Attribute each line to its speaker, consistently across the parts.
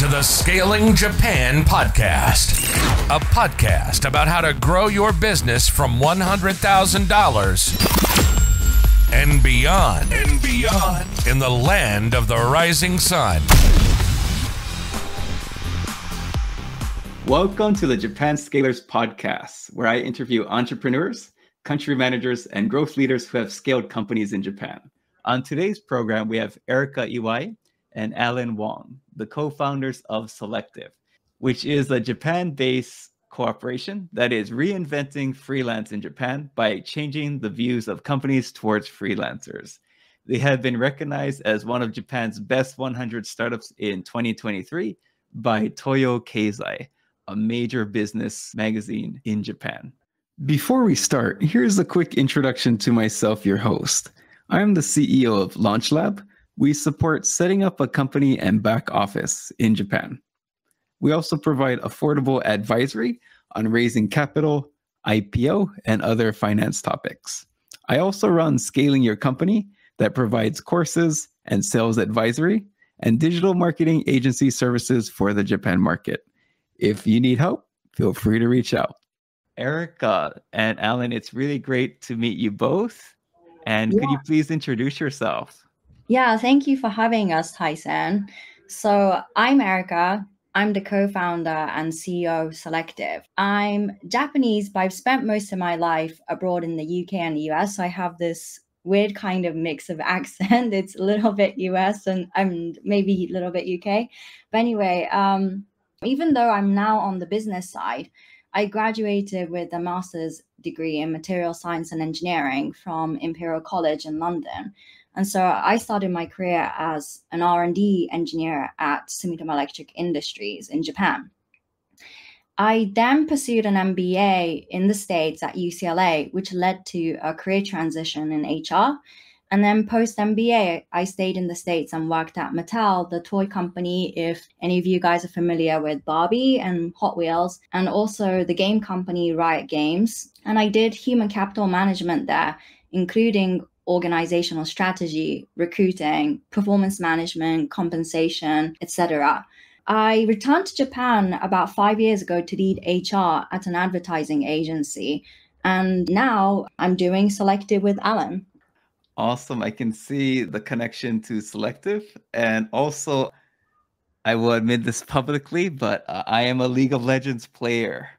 Speaker 1: to the Scaling Japan podcast, a podcast about how to grow your business from $100,000 and beyond in the land of the rising sun.
Speaker 2: Welcome to the Japan Scalers podcast, where I interview entrepreneurs, country managers, and growth leaders who have scaled companies in Japan. On today's program, we have Erika Iwai and Allen Wong, the co-founders of Sollective, which is a Japan-based corporation that is reinventing freelance in Japan by changing the views of companies towards freelancers. They have been recognized as one of Japan's best 100 startups in 2023 by Toyo Keizai, a major business magazine in Japan. Before we start, here's a quick introduction to myself, your host. I'm the CEO of LaunchLab. We support setting up a company and back office in Japan. We also provide affordable advisory on raising capital, IPO, and other finance topics. I also run Scaling Your Company that provides courses and sales advisory and digital marketing agency services for the Japan market. If you need help, feel free to reach out. Erika and Allen, it's really great to meet you both. And could you please introduce yourself?
Speaker 3: Yeah, thank you for having us, Tyson. So I'm Erika. I'm the co-founder and CEO of Sollective. I'm Japanese, but I've spent most of my life abroad in the UK and the US. So I have this weird kind of mix of accent. It's a little bit US and maybe a little bit UK. But anyway, even though I'm now on the business side, I graduated with a master's degree in material science and engineering from Imperial College in London. And so I started my career as an R&D engineer at Sumitomo Electric Industries in Japan. I then pursued an MBA in the States at UCLA, which led to a career transition in HR. And then post-MBA, I stayed in the States and worked at Mattel, the toy company, if any of you guys are familiar with Barbie and Hot Wheels, and also the game company Riot Games. And I did human capital management there, including organizational strategy, recruiting, performance management, compensation, etc. I returned to Japan about 5 years ago to lead HR at an advertising agency. And now I'm doing Sollective with Allen.
Speaker 2: Awesome. I can see the connection to Sollective. And also, I will admit this publicly, but I am a League of Legends player.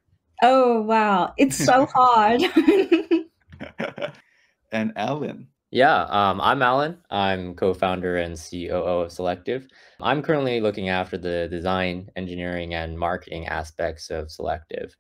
Speaker 3: Oh, wow. It's so hard.
Speaker 2: And Allen.
Speaker 4: Yeah, I'm Allen. I'm co-founder and COO of Sollective. I'm currently looking after the design, engineering, and marketing aspects of Sollective.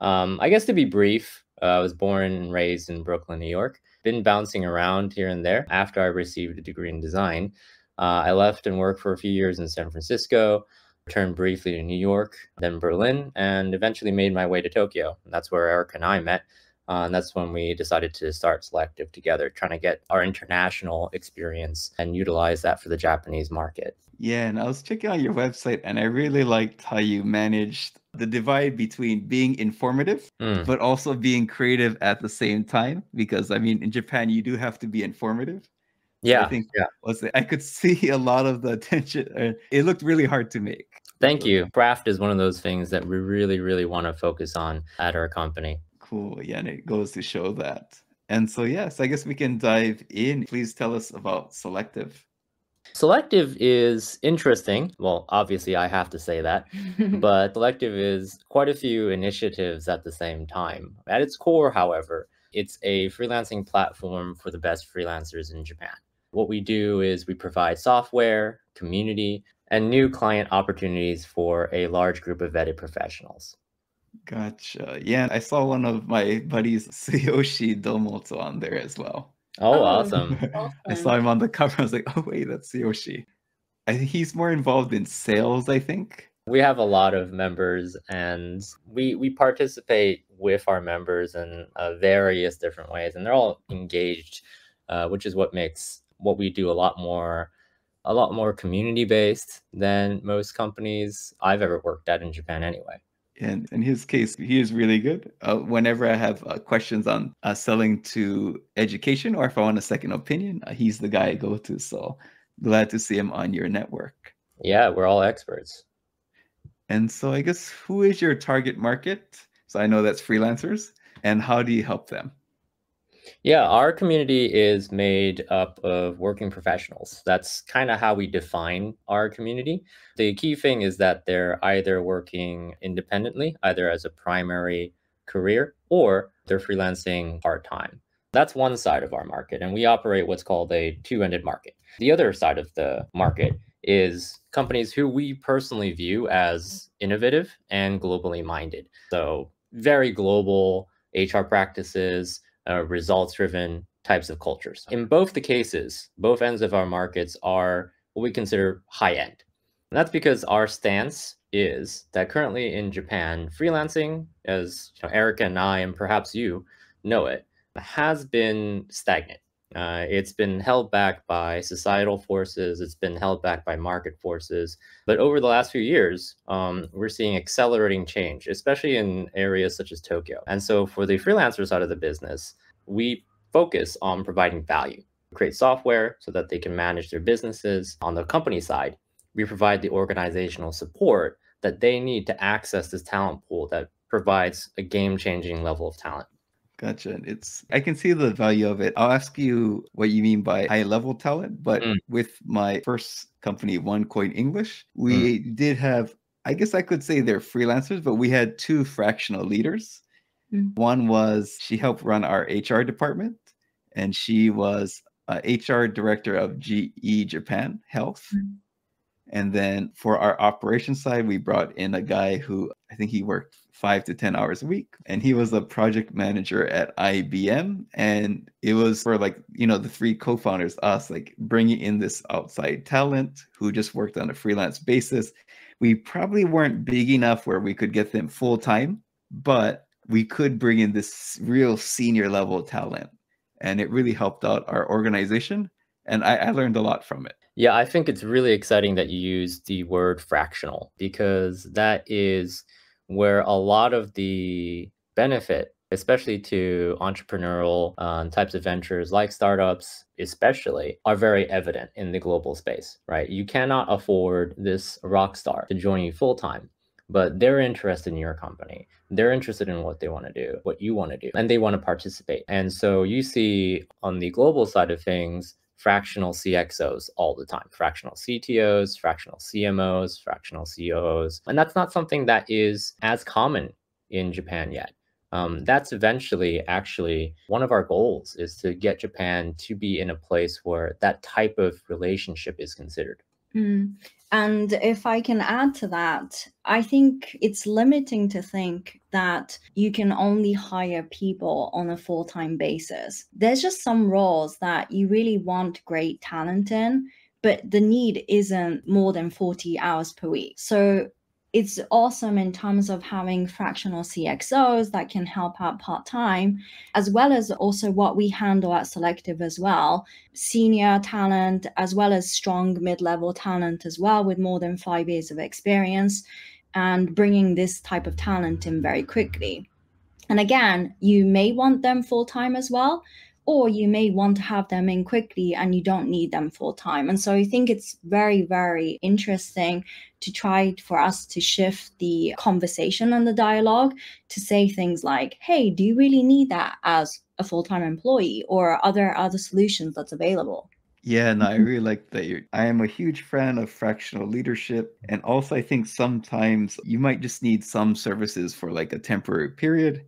Speaker 4: I guess to be brief, I was born and raised in Brooklyn, New York. Been bouncing around here and there. After I received a degree in design, I left and worked for a few years in San Francisco, returned briefly to New York, then Berlin, and eventually made my way to Tokyo. And that's where Erika and I met. And that's when we decided to start Sollective together, trying to get our international experience and utilize that for the Japanese market.
Speaker 2: Yeah, and I was checking out your website and I really liked how you managed the divide between being informative, but also being creative at the same time. Because I mean, in Japan, you do have to be informative.
Speaker 4: Yeah,
Speaker 2: I think I could see a lot of the attention. It looked really hard to make.
Speaker 4: Thank you. Craft is one of those things that we really, really want to focus on at our company.
Speaker 2: Cool. Yeah, and it goes to show that. And so, yes, I guess we can dive in. Please tell us about Sollective.
Speaker 4: Sollective is interesting. Well, obviously, I have to say that. But Sollective is quite a few initiatives at the same time. At its core, however, it's a freelancing platform for the best freelancers in Japan. What we do is we provide software, community, and new client opportunities for a large group of vetted professionals.
Speaker 2: Gotcha. Yeah, I saw one of my buddies, Tsuyoshi Domoto, on there as well.
Speaker 4: Oh, awesome.
Speaker 2: I saw him on the cover. I was like, oh, wait, that's Tsuyoshi. I think he's more involved in sales, I think.
Speaker 4: We have a lot of members and we participate with our members in various different ways, and they're all engaged, which is what makes what we do a lot more community-based than most companies I've ever worked at in Japan anyway.
Speaker 2: And in his case, he is really good. Whenever I have questions on selling to education, or if I want a second opinion, he's the guy I go to. So glad to see him on your network.
Speaker 4: Yeah, we're all experts.
Speaker 2: And so I guess who is your target market? So I know that's freelancers. And how do you help them?
Speaker 4: Yeah, our community is made up of working professionals. That's kind of how we define our community. The key thing is that they're either working independently, either as a primary career, or they're freelancing part-time. That's one side of our market, and we operate what's called a two-ended market. The other side of the market is companies who we personally view as innovative and globally minded. So very global HR practices, results driven types of cultures. In both the cases, both ends of our markets are what we consider high end. And that's because our stance is that currently in Japan, freelancing, as Erika and I, and perhaps you know it, has been stagnant. It's been held back by societal forces. It's been held back by market forces. But over the last few years, we're seeing accelerating change, especially in areas such as Tokyo. And so for the freelancer side of the business, we focus on providing value, create software so that they can manage their businesses. On the company side, we provide the organizational support that they need to access this talent pool that provides a game-changing level of talent.
Speaker 2: Gotcha. I can see the value of it. I'll ask you what you mean by high level talent, but with my first company, OneCoin English, we did have, I guess I could say they're freelancers, but we had two fractional leaders. One was, she helped run our HR department, and she was HR director of GE Japan Health. And then for our operations side, we brought in a guy who I think he worked 5 to 10 hours a week. And he was a project manager at IBM. And it was for the three co-founders, us, bringing in this outside talent who just worked on a freelance basis. We probably weren't big enough where we could get them full time, but we could bring in this real senior level talent. And it really helped out our organization. And I learned a lot from it.
Speaker 4: Yeah, I think it's really exciting that you use the word fractional, because that is where a lot of the benefit, especially to entrepreneurial types of ventures like startups, especially, are very evident in the global space, right? You cannot afford this rock star to join you full time, but they're interested in your company. They're interested in what they want to do, what you want to do, and they want to participate. And so you see on the global side of things, fractional CXOs all the time, fractional CTOs, fractional CMOs, fractional COOs. And that's not something that is as common in Japan yet. That's eventually actually one of our goals, is to get Japan to be in a place where that type of relationship is considered.
Speaker 3: And if I can add to that, I think it's limiting to think that you can only hire people on a full-time basis. There's just some roles that you really want great talent in, but the need isn't more than 40 hours per week. So it's awesome in terms of having fractional CXOs that can help out part-time, as well as also what we handle at Sollective as well, senior talent, as well as strong mid-level talent as well with more than 5 years of experience, and bringing this type of talent in very quickly. And again, you may want them full-time as well, or you may want to have them in quickly and you don't need them full-time. And so I think it's very, very interesting to try for us to shift the conversation and the dialogue to say things like, hey, do you really need that as a full-time employee, or are there other solutions that's available?
Speaker 2: Yeah, no, I really like that. I am a huge fan of fractional leadership. And also, I think sometimes you might just need some services for a temporary period.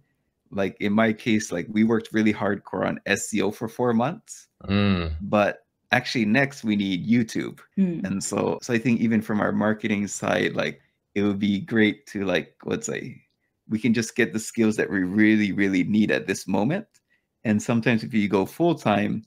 Speaker 2: Like in my case, we worked really hardcore on SEO for 4 months, but actually next we need YouTube. And so I think even from our marketing side, it would be great to let's say we can just get the skills that we really, really need at this moment. And sometimes if you go full time,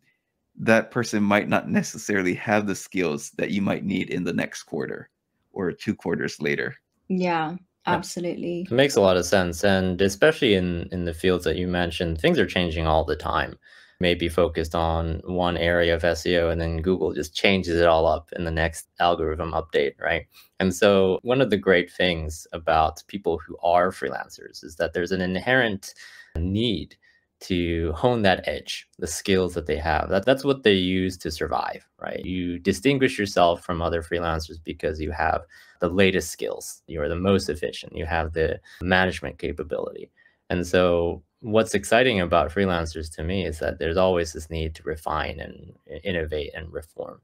Speaker 2: that person might not necessarily have the skills that you might need in the next quarter or 2 quarters later.
Speaker 3: Yeah. Absolutely.
Speaker 4: It makes a lot of sense. And especially in the fields that you mentioned, things are changing all the time. Maybe focused on one area of SEO, and then Google just changes it all up in the next algorithm update, right? And so one of the great things about people who are freelancers is that there's an inherent need to hone that edge, the skills that they have. That's what they use to survive, right? You distinguish yourself from other freelancers because you have the latest skills. You're the most efficient. You have the management capability. And so what's exciting about freelancers to me is that there's always this need to refine and innovate and reform.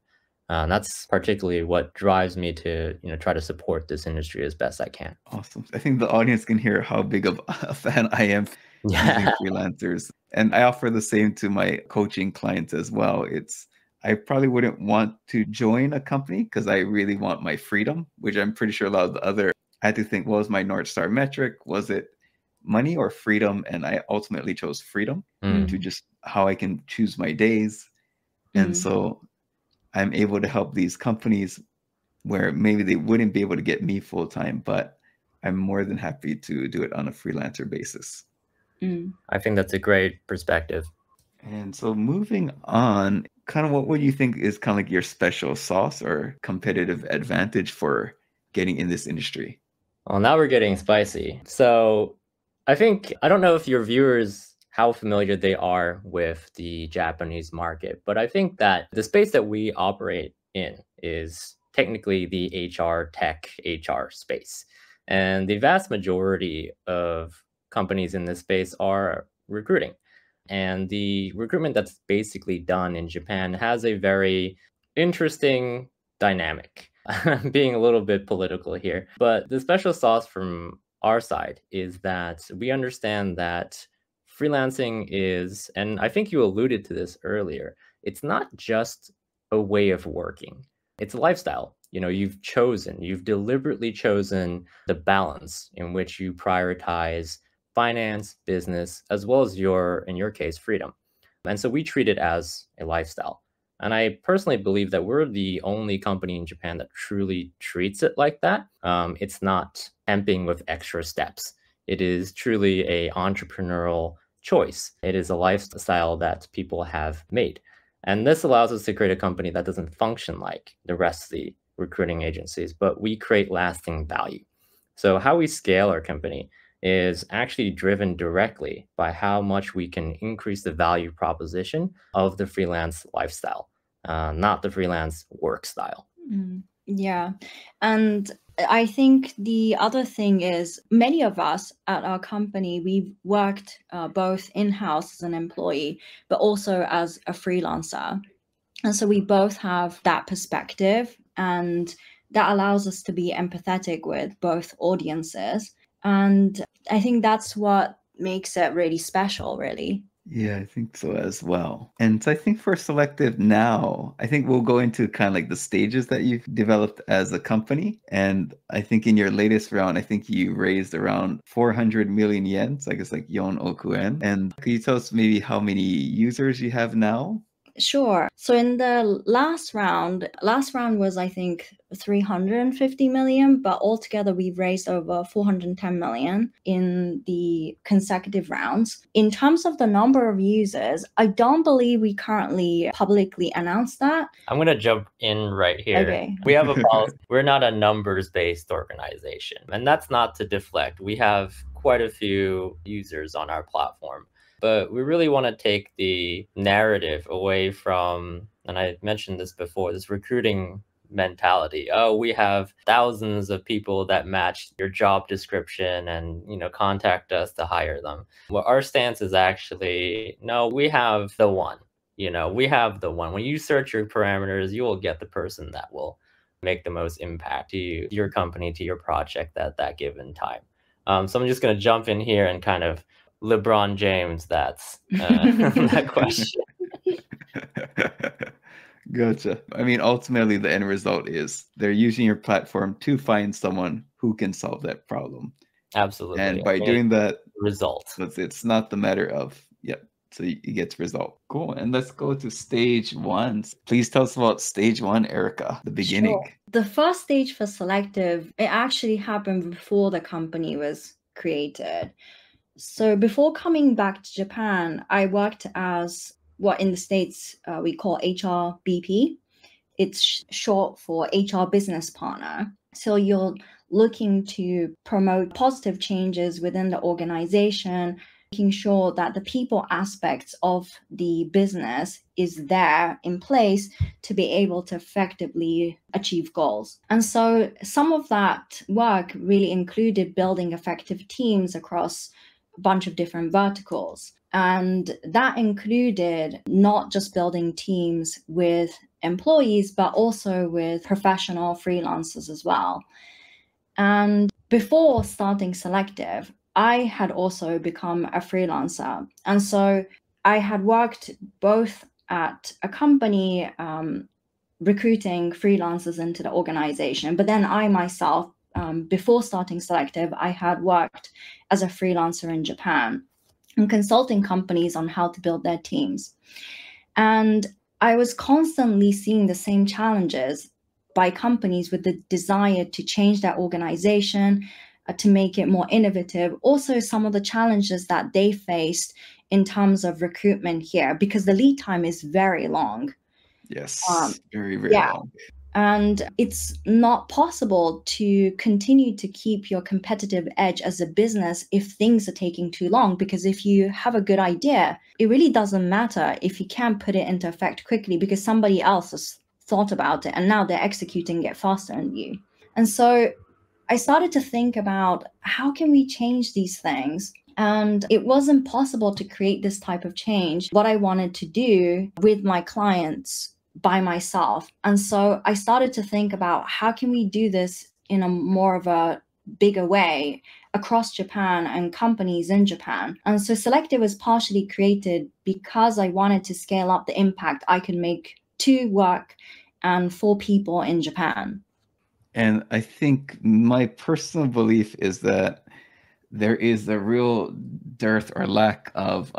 Speaker 4: That's particularly what drives me to, try to support this industry as best I can.
Speaker 2: Awesome. I think the audience can hear how big of a fan I am using
Speaker 4: Yeah.
Speaker 2: freelancers. And I offer the same to my coaching clients as well. I probably wouldn't want to join a company because I really want my freedom, which I'm pretty sure a lot of the other, I had to think, what was my North Star metric? Was it money or freedom? And I ultimately chose freedom to just how I can choose my days. And so I'm able to help these companies where maybe they wouldn't be able to get me full time, but I'm more than happy to do it on a freelancer basis.
Speaker 4: I think that's a great perspective.
Speaker 2: And so moving on, kind of what would you think is kind of like your special sauce or competitive advantage for getting in this industry?
Speaker 4: Well, now we're getting spicy. So I don't know if your viewers, how familiar they are with the Japanese market, but I think that the space that we operate in is technically the tech HR space. And the vast majority of companies in this space are recruiting. And the recruitment that's basically done in Japan has a very interesting dynamic. I'm being a little bit political here, but the special sauce from our side is that we understand that freelancing is, and I think you alluded to this earlier, it's not just a way of working. It's a lifestyle. You've deliberately chosen the balance in which you prioritize finance, business, as well as in your case, freedom. And so we treat it as a lifestyle. And I personally believe that we're the only company in Japan that truly treats it like that. It's not temping with extra steps. It is truly a entrepreneurial choice. It is a lifestyle that people have made. And this allows us to create a company that doesn't function like the rest of the recruiting agencies, but we create lasting value. So how we scale our company is actually driven directly by how much we can increase the value proposition of the freelance lifestyle, not the freelance work style.
Speaker 3: Yeah. And I think the other thing is many of us at our company, we've worked both in-house as an employee, but also as a freelancer. And so we both have that perspective, and that allows us to be empathetic with both audiences. And I think that's what makes it really special, really.
Speaker 2: Yeah, I think so as well. And so I think for Sollective now, I think we'll go into kind of like the stages that you've developed as a company. And I think in your latest round, I think you raised around 400 million yen. So I guess like yon oku en. And can you tell us maybe how many users you have now?
Speaker 3: Sure. So in the last round was, I think, 350 million, but altogether we've raised over 410 million in the consecutive rounds. In terms of the number of users, I don't believe we currently publicly announced that.
Speaker 4: I'm going to jump in right here.
Speaker 3: Okay.
Speaker 4: We have a policy. We're not a numbers-based organization, and that's not to deflect. We have quite a few users on our platform. But we really want to take the narrative away from, and I mentioned this before, this recruiting mentality. Oh, we have thousands of people that match your job description and, contact us to hire them. Well, our stance is actually, no, we have the one. We have the one. When you search your parameters, you will get the person that will make the most impact to you, your company, to your project at that given time. So I'm just going to jump in here and kind of LeBron James, that's that question.
Speaker 2: Gotcha. I mean, ultimately, the end result is they're using your platform to find someone who can solve that problem.
Speaker 4: Absolutely.
Speaker 2: And by doing that,
Speaker 4: result.
Speaker 2: It's not the matter of, so you get result. Cool. And let's go to stage one. Please tell us about stage one, Erika, the beginning.
Speaker 3: Sure. The first stage for Sollective, it actually happened before the company was created. So before coming back to Japan, I worked as what in the States we call HRBP. It's short for HR business partner. So you're looking to promote positive changes within the organization, making sure that the people aspects of the business is there in place to be able to effectively achieve goals. And so some of that work really included building effective teams across a bunch of different verticals. And that included not just building teams with employees, but also with professional freelancers as well. And before starting Sollective, I had also become a freelancer. And so I had worked both at a company recruiting freelancers into the organization, but then I myself, before starting Sollective, I had worked as a freelancer in Japan and consulting companies on how to build their teams. And I was constantly seeing the same challenges by companies with the desire to change their organization, to make it more innovative. Also, some of the challenges that they faced in terms of recruitment here, because the lead time is very long.
Speaker 2: Yes, very, very long.
Speaker 3: And it's not possible to continue to keep your competitive edge as a business if things are taking too long, because if you have a good idea, it really doesn't matter if you can't put it into effect quickly because somebody else has thought about it and now they're executing it faster than you. And so I started to think about how can we change these things? And it wasn't possible to create this type of change, what I wanted to do with my clients by myself. And so I started to think about how can we do this in a more of a bigger way across Japan and companies in Japan. And so Sollective was partially created because I wanted to scale up the impact I could make to work and for people in Japan.
Speaker 2: And I think my personal belief is that there is a real dearth or lack of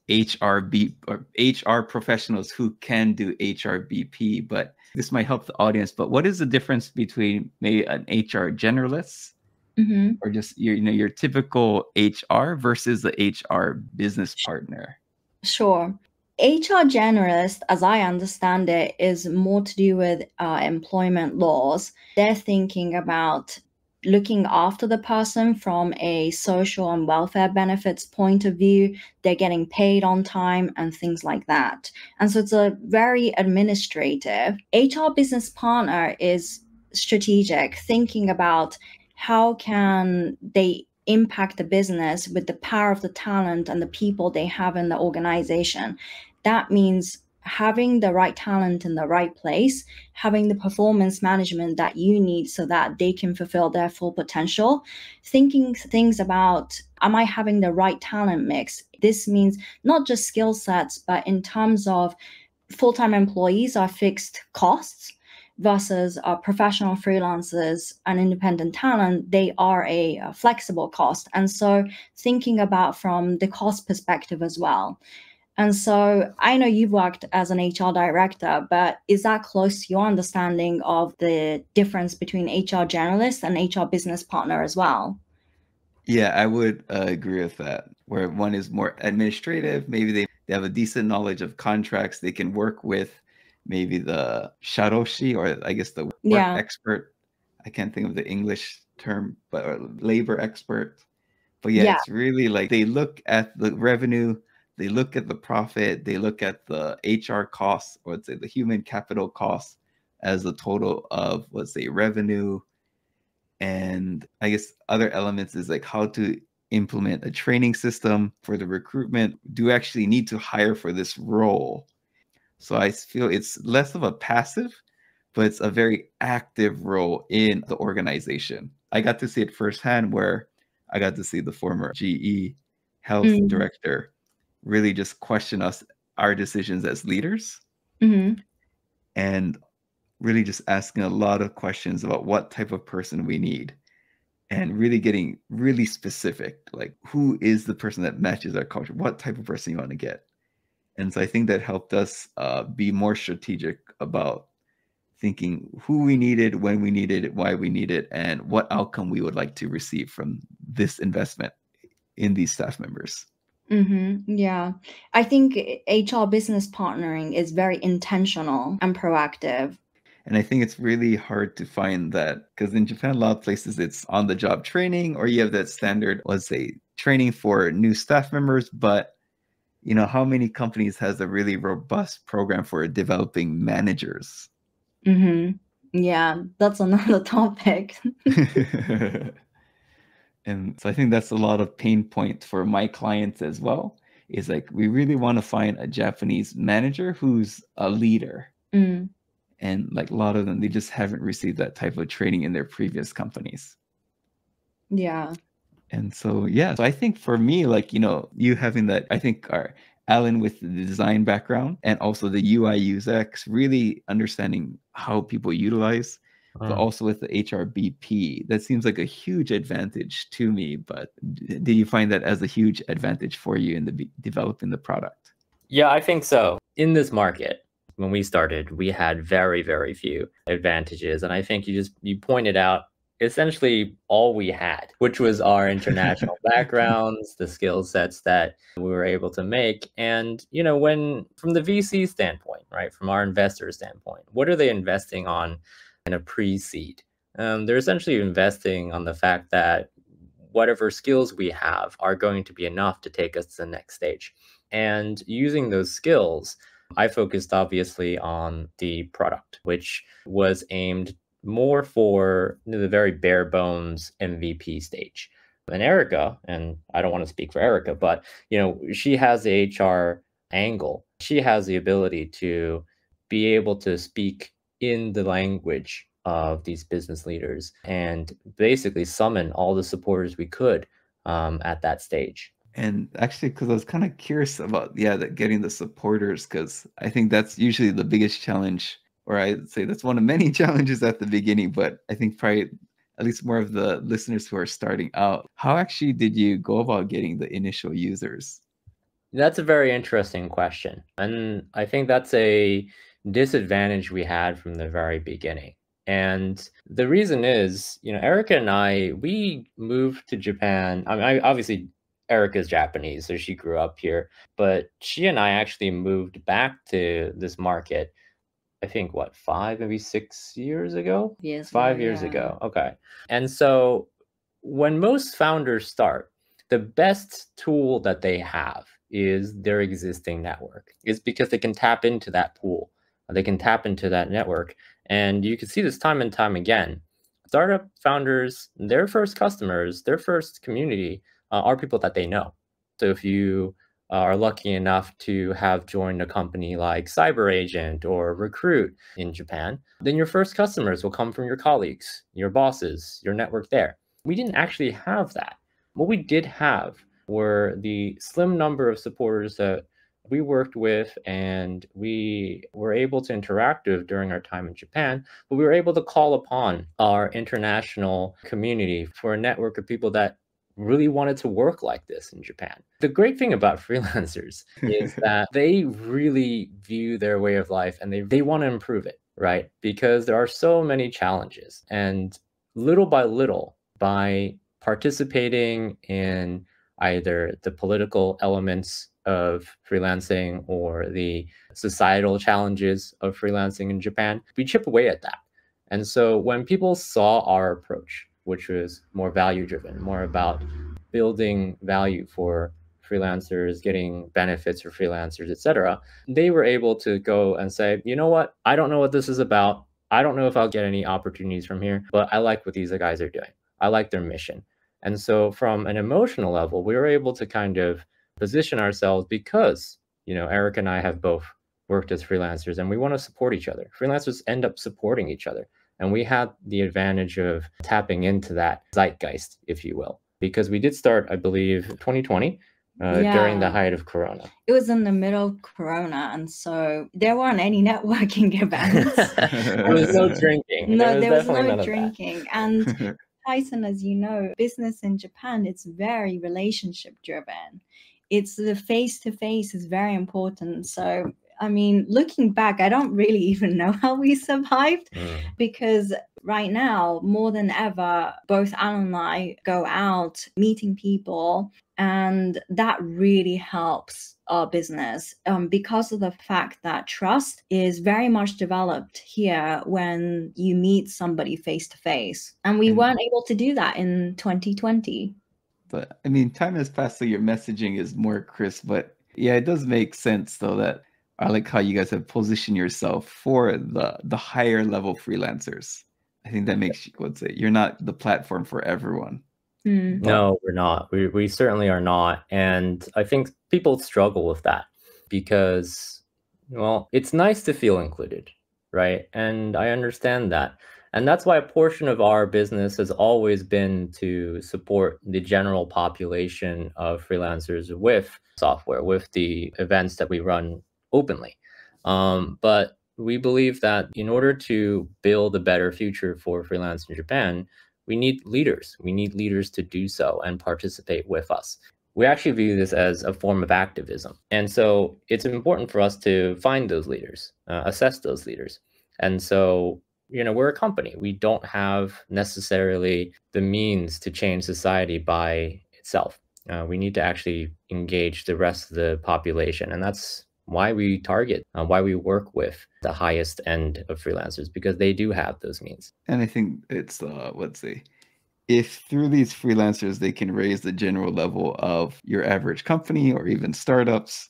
Speaker 2: HR professionals who can do HRBP, but this might help the audience. But what is the difference between maybe an HR generalist or just your typical HR versus the HR business partner?
Speaker 3: Sure. HR generalist, as I understand it, is more to do with employment laws. They're thinking about looking after the person from a social and welfare benefits point of view. They're getting paid on time and things like that. And so it's a very administrative. HR business partner is strategic, thinking about how can they impact the business with the power of the talent and the people they have in the organization. That means having the right talent in the right place, having the performance management that you need so that they can fulfill their full potential, thinking things about, am I having the right talent mix? This means not just skill sets, but in terms of full-time employees are fixed costs versus professional freelancers and independent talent, they are a flexible cost. And so thinking about from the cost perspective as well. And so I know you've worked as an HR director, but is that close to your understanding of the difference between HR generalist and HR business partner as well?
Speaker 2: Yeah, I would agree with that, where one is more administrative. Maybe they have a decent knowledge of contracts. They can work with maybe the shadoshi, or I guess the work expert. I can't think of the English term, but labor expert. But yeah, it's really like they look at the revenue, they look at the profit, they look at the HR costs, or let's say the human capital costs as the total of, let's say, revenue. And I guess other elements is like how to implement a training system for the recruitment. Do you actually need to hire for this role? So I feel it's less of a passive, but it's a very active role in the organization. I got to see it firsthand where I got to see the former GE health director really just question our decisions as leaders, and really just asking a lot of questions about what type of person we need, and really getting really specific, like who is the person that matches our culture, what type of person you want to get. And so I think that helped us be more strategic about thinking who we needed, when we needed it, why we need it, and what outcome we would like to receive from this investment in these staff members.
Speaker 3: Yeah, I think HR business partnering is very intentional and proactive.
Speaker 2: And I think it's really hard to find that because in Japan, a lot of places it's on the job training, or you have that standard, let's say, training for new staff members. But, how many companies has a really robust program for developing managers?
Speaker 3: Mm-hmm. Yeah, that's another topic.
Speaker 2: And so I think that's a lot of pain point for my clients as well. Is like, we really want to find a Japanese manager who's a leader.
Speaker 3: Mm,
Speaker 2: And like a lot of them, they just haven't received that type of training in their previous companies.
Speaker 3: yeah.
Speaker 2: And so, yeah, so I think for me, like, you having that, I think our Alan with the design background and also the UI UX, really understanding how people utilize, but also with the HRBP, that seems like a huge advantage to me. But do you find that as a huge advantage for you in the developing the product?
Speaker 4: Yeah, I think so. In this market, when we started, we had very, very few advantages. And I think you pointed out essentially all we had, which was our international backgrounds, the skill sets that we were able to make. And, when from the VC standpoint, right, from our investor standpoint, what are they investing on in a pre-seed? They're essentially investing on the fact that whatever skills we have are going to be enough to take us to the next stage. And using those skills, I focused obviously on the product, which was aimed more for the very bare bones MVP stage. And Erika, and I don't want to speak for Erika, but she has the HR angle. She has the ability to be able to speak in the language of these business leaders and basically summon all the supporters we could at that stage.
Speaker 2: And actually, because I was kind of curious about, that getting the supporters, because I think that's usually the biggest challenge, or I'd say that's one of many challenges at the beginning, but I think probably at least more of the listeners who are starting out, how actually did you go about getting the initial users?
Speaker 4: That's a very interesting question. And I think that's a disadvantage we had from the very beginning. And the reason is, Erika and I, we moved to Japan. I mean, obviously, Erika's Japanese, so she grew up here. But she and I actually moved back to this market, I think, 5, maybe 6 years ago?
Speaker 3: Yes.
Speaker 4: 5 years ago. Okay. And so when most founders start, the best tool that they have is their existing network. It's because they can tap into that pool. They can tap into that network. And you can see this time and time again. Startup founders, their first customers, their first community are people that they know. So if you are lucky enough to have joined a company like CyberAgent or Recruit in Japan, then your first customers will come from your colleagues, your bosses, your network there. We didn't actually have that. What we did have were the slim number of supporters that we worked with and we were able to interact with during our time in Japan, but we were able to call upon our international community for a network of people that really wanted to work like this in Japan. The great thing about freelancers is that they really view their way of life and they want to improve it, right? Because there are so many challenges. And little by little, by participating in either the political elements of freelancing or the societal challenges of freelancing in Japan, we chip away at that. And so when people saw our approach, which was more value-driven, more about building value for freelancers, getting benefits for freelancers, etc., they were able to go and say, you know what, I don't know what this is about. I don't know if I'll get any opportunities from here, but I like what these guys are doing. I like their mission. And so from an emotional level, we were able to kind of position ourselves because, Erika and I have both worked as freelancers and we want to support each other. Freelancers end up supporting each other. And we had the advantage of tapping into that zeitgeist, if you will, because we did start, I believe, 2020 during the height of Corona.
Speaker 3: It was in the middle of Corona, and so there weren't any networking events.
Speaker 4: There was no drinking.
Speaker 3: No, there was no drinking. And Tyson, as you know, business in Japan, it's very relationship driven. It's the face-to-face is very important. So, I mean, looking back, I don't really even know how we survived because right now, more than ever, both Alan and I go out meeting people, and that really helps our business because of the fact that trust is very much developed here when you meet somebody face to face. And we weren't able to do that in 2020.
Speaker 2: But I mean, time has passed, so your messaging is more crisp. But yeah, it does make sense though that I like how you guys have positioned yourself for the higher level freelancers. I think that makes you, let's say, you're not the platform for everyone.
Speaker 4: No, we're not. We certainly are not. And I think people struggle with that because, well, it's nice to feel included, right? And I understand that. And that's why a portion of our business has always been to support the general population of freelancers with software, with the events that we run openly. But we believe that in order to build a better future for freelance in Japan, we need leaders. We need leaders to do so and participate with us. We actually view this as a form of activism. And so it's important for us to find those leaders, assess those leaders. And so, we're a company. We don't have necessarily the means to change society by itself. We need to actually engage the rest of the population. And that's why we target, why we work with the highest end of freelancers, because they do have those means.
Speaker 2: And I think it's, let's say, if through these freelancers, they can raise the general level of your average company or even startups,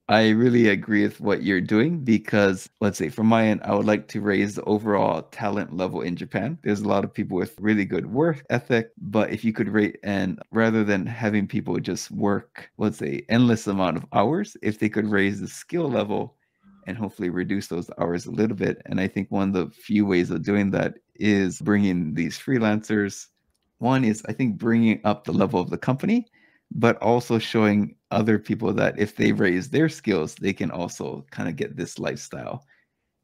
Speaker 2: I really agree with what you're doing because, let's say, from my end, I would like to raise the overall talent level in Japan. There's a lot of people with really good work ethic, but if you could rate, and rather than having people just work, let's say, endless amount of hours, if they could raise the skill level and hopefully reduce those hours a little bit. And I think one of the few ways of doing that is bringing these freelancers. One is, I think, bringing up the level of the company, but also showing other people that if they raise their skills, they can also kind of get this lifestyle.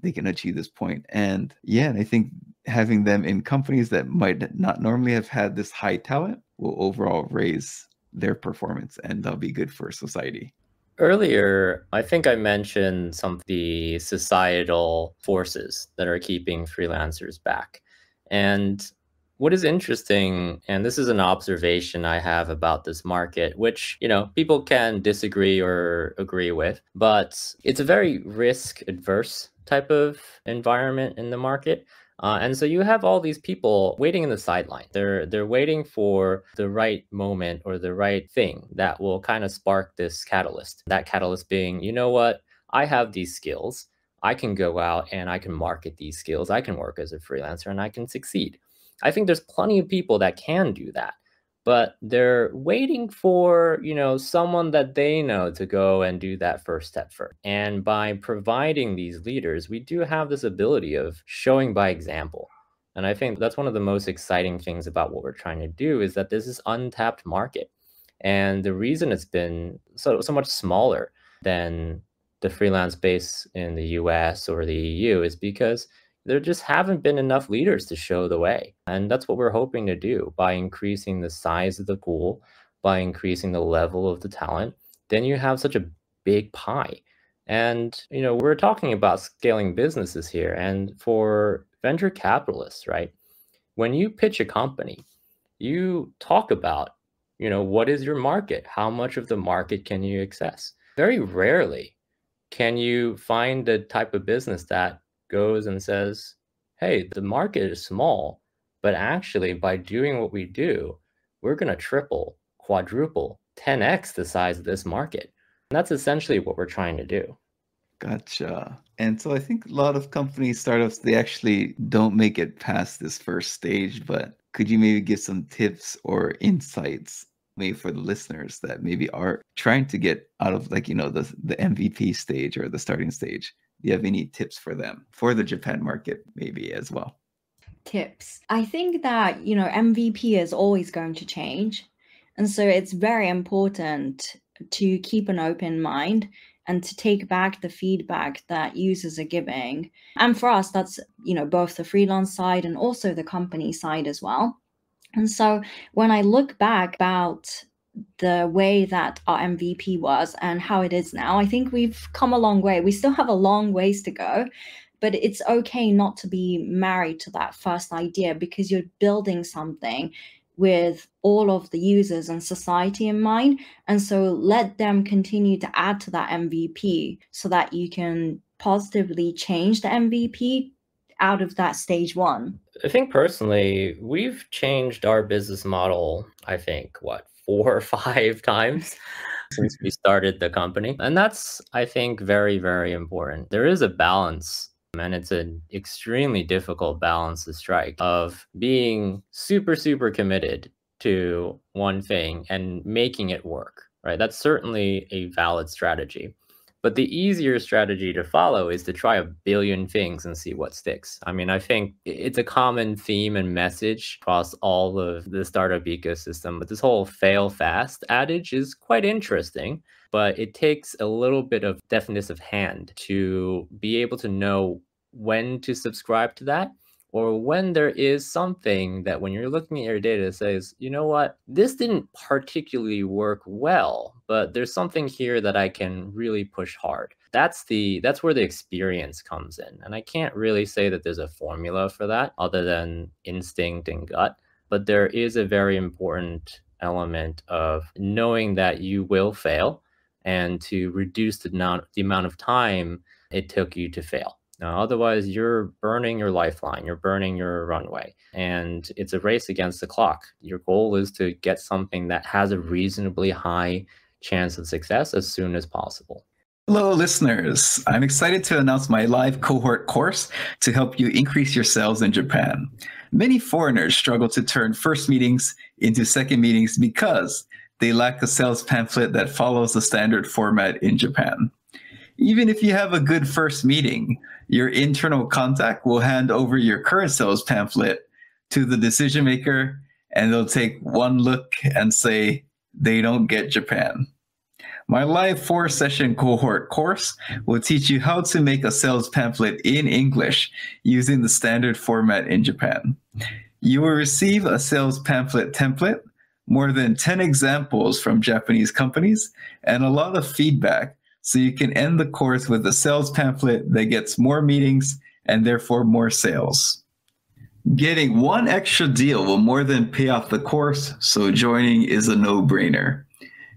Speaker 2: They can achieve this point. And yeah, and I think having them in companies that might not normally have had this high talent will overall raise their performance, and that'll be good for society.
Speaker 4: Earlier, I think I mentioned some of the societal forces that are keeping freelancers back. And what is interesting, and this is an observation I have about this market, which, people can disagree or agree with, but it's a very risk adverse type of environment in the market. And so you have all these people waiting in the sideline. They're waiting for the right moment or the right thing that will kind of spark this catalyst. That catalyst being, you know what? I have these skills. I can go out and I can market these skills. I can work as a freelancer and I can succeed. I think there's plenty of people that can do that, but they're waiting for, someone that they know to go and do that first step first. And by providing these leaders, we do have this ability of showing by example. And I think that's one of the most exciting things about what we're trying to do is that this is untapped market. And the reason it's been so much smaller than the freelance base in the US or the EU is because there just haven't been enough leaders to show the way. And that's what we're hoping to do by increasing the size of the pool, by increasing the level of the talent. Then you have such a big pie. And, we're talking about scaling businesses here. And for venture capitalists, right? When you pitch a company, you talk about, what is your market? How much of the market can you access? Very rarely can you find the type of business that goes and says, hey, the market is small, but actually by doing what we do, we're going to triple, quadruple, 10x the size of this market. And that's essentially what we're trying to do.
Speaker 2: Gotcha. And so I think a lot of companies, startups, they actually don't make it past this first stage, but could you maybe give some tips or insights maybe for the listeners that maybe are trying to get out of the MVP stage or the starting stage? Do you have any tips for them for the Japan market maybe as well?
Speaker 3: Tips. I think that, MVP is always going to change. And so it's very important to keep an open mind and to take back the feedback that users are giving. And for us, that's, both the freelance side and also the company side as well. And so when I look back about the way that our MVP was and how it is now, I think we've come a long way. We still have a long ways to go, but it's okay not to be married to that first idea because you're building something with all of the users and society in mind. And so let them continue to add to that MVP so that you can positively change the MVP out of that stage one.
Speaker 4: I think personally, we've changed our business model, I think, 4 or 5 times since we started the company. And that's, I think, very, very important. There is a balance, and it's an extremely difficult balance to strike, of being super, super committed to one thing and making it work, right? That's certainly a valid strategy. But the easier strategy to follow is to try a billion things and see what sticks. I mean, I think it's a common theme and message across all of the startup ecosystem. But this whole fail fast adage is quite interesting, but it takes a little bit of deftness of hand to be able to know when to subscribe to that, or when there is something that when you're looking at your data says, you know what, this didn't particularly work well, but there's something here that I can really push hard. That's where the experience comes in. And I can't really say that there's a formula for that other than instinct and gut, but there is a very important element of knowing that you will fail and to reduce the amount of time it took you to fail. Now, otherwise, you're burning your lifeline, you're burning your runway, and it's a race against the clock. Your goal is to get something that has a reasonably high chance of success as soon as possible.
Speaker 2: Hello, listeners. I'm excited to announce my live cohort course to help you increase your sales in Japan. Many foreigners struggle to turn first meetings into second meetings because they lack a sales pamphlet that follows the standard format in Japan. Even if you have a good first meeting, your internal contact will hand over your current sales pamphlet to the decision maker, and they'll take one look and say, they don't get Japan. My live 4-session cohort course will teach you how to make a sales pamphlet in English using the standard format in Japan. You will receive a sales pamphlet template, more than 10 examples from Japanese companies, and a lot of feedback, so you can end the course with a sales pamphlet that gets more meetings and therefore more sales. Getting one extra deal will more than pay off the course, so joining is a no-brainer.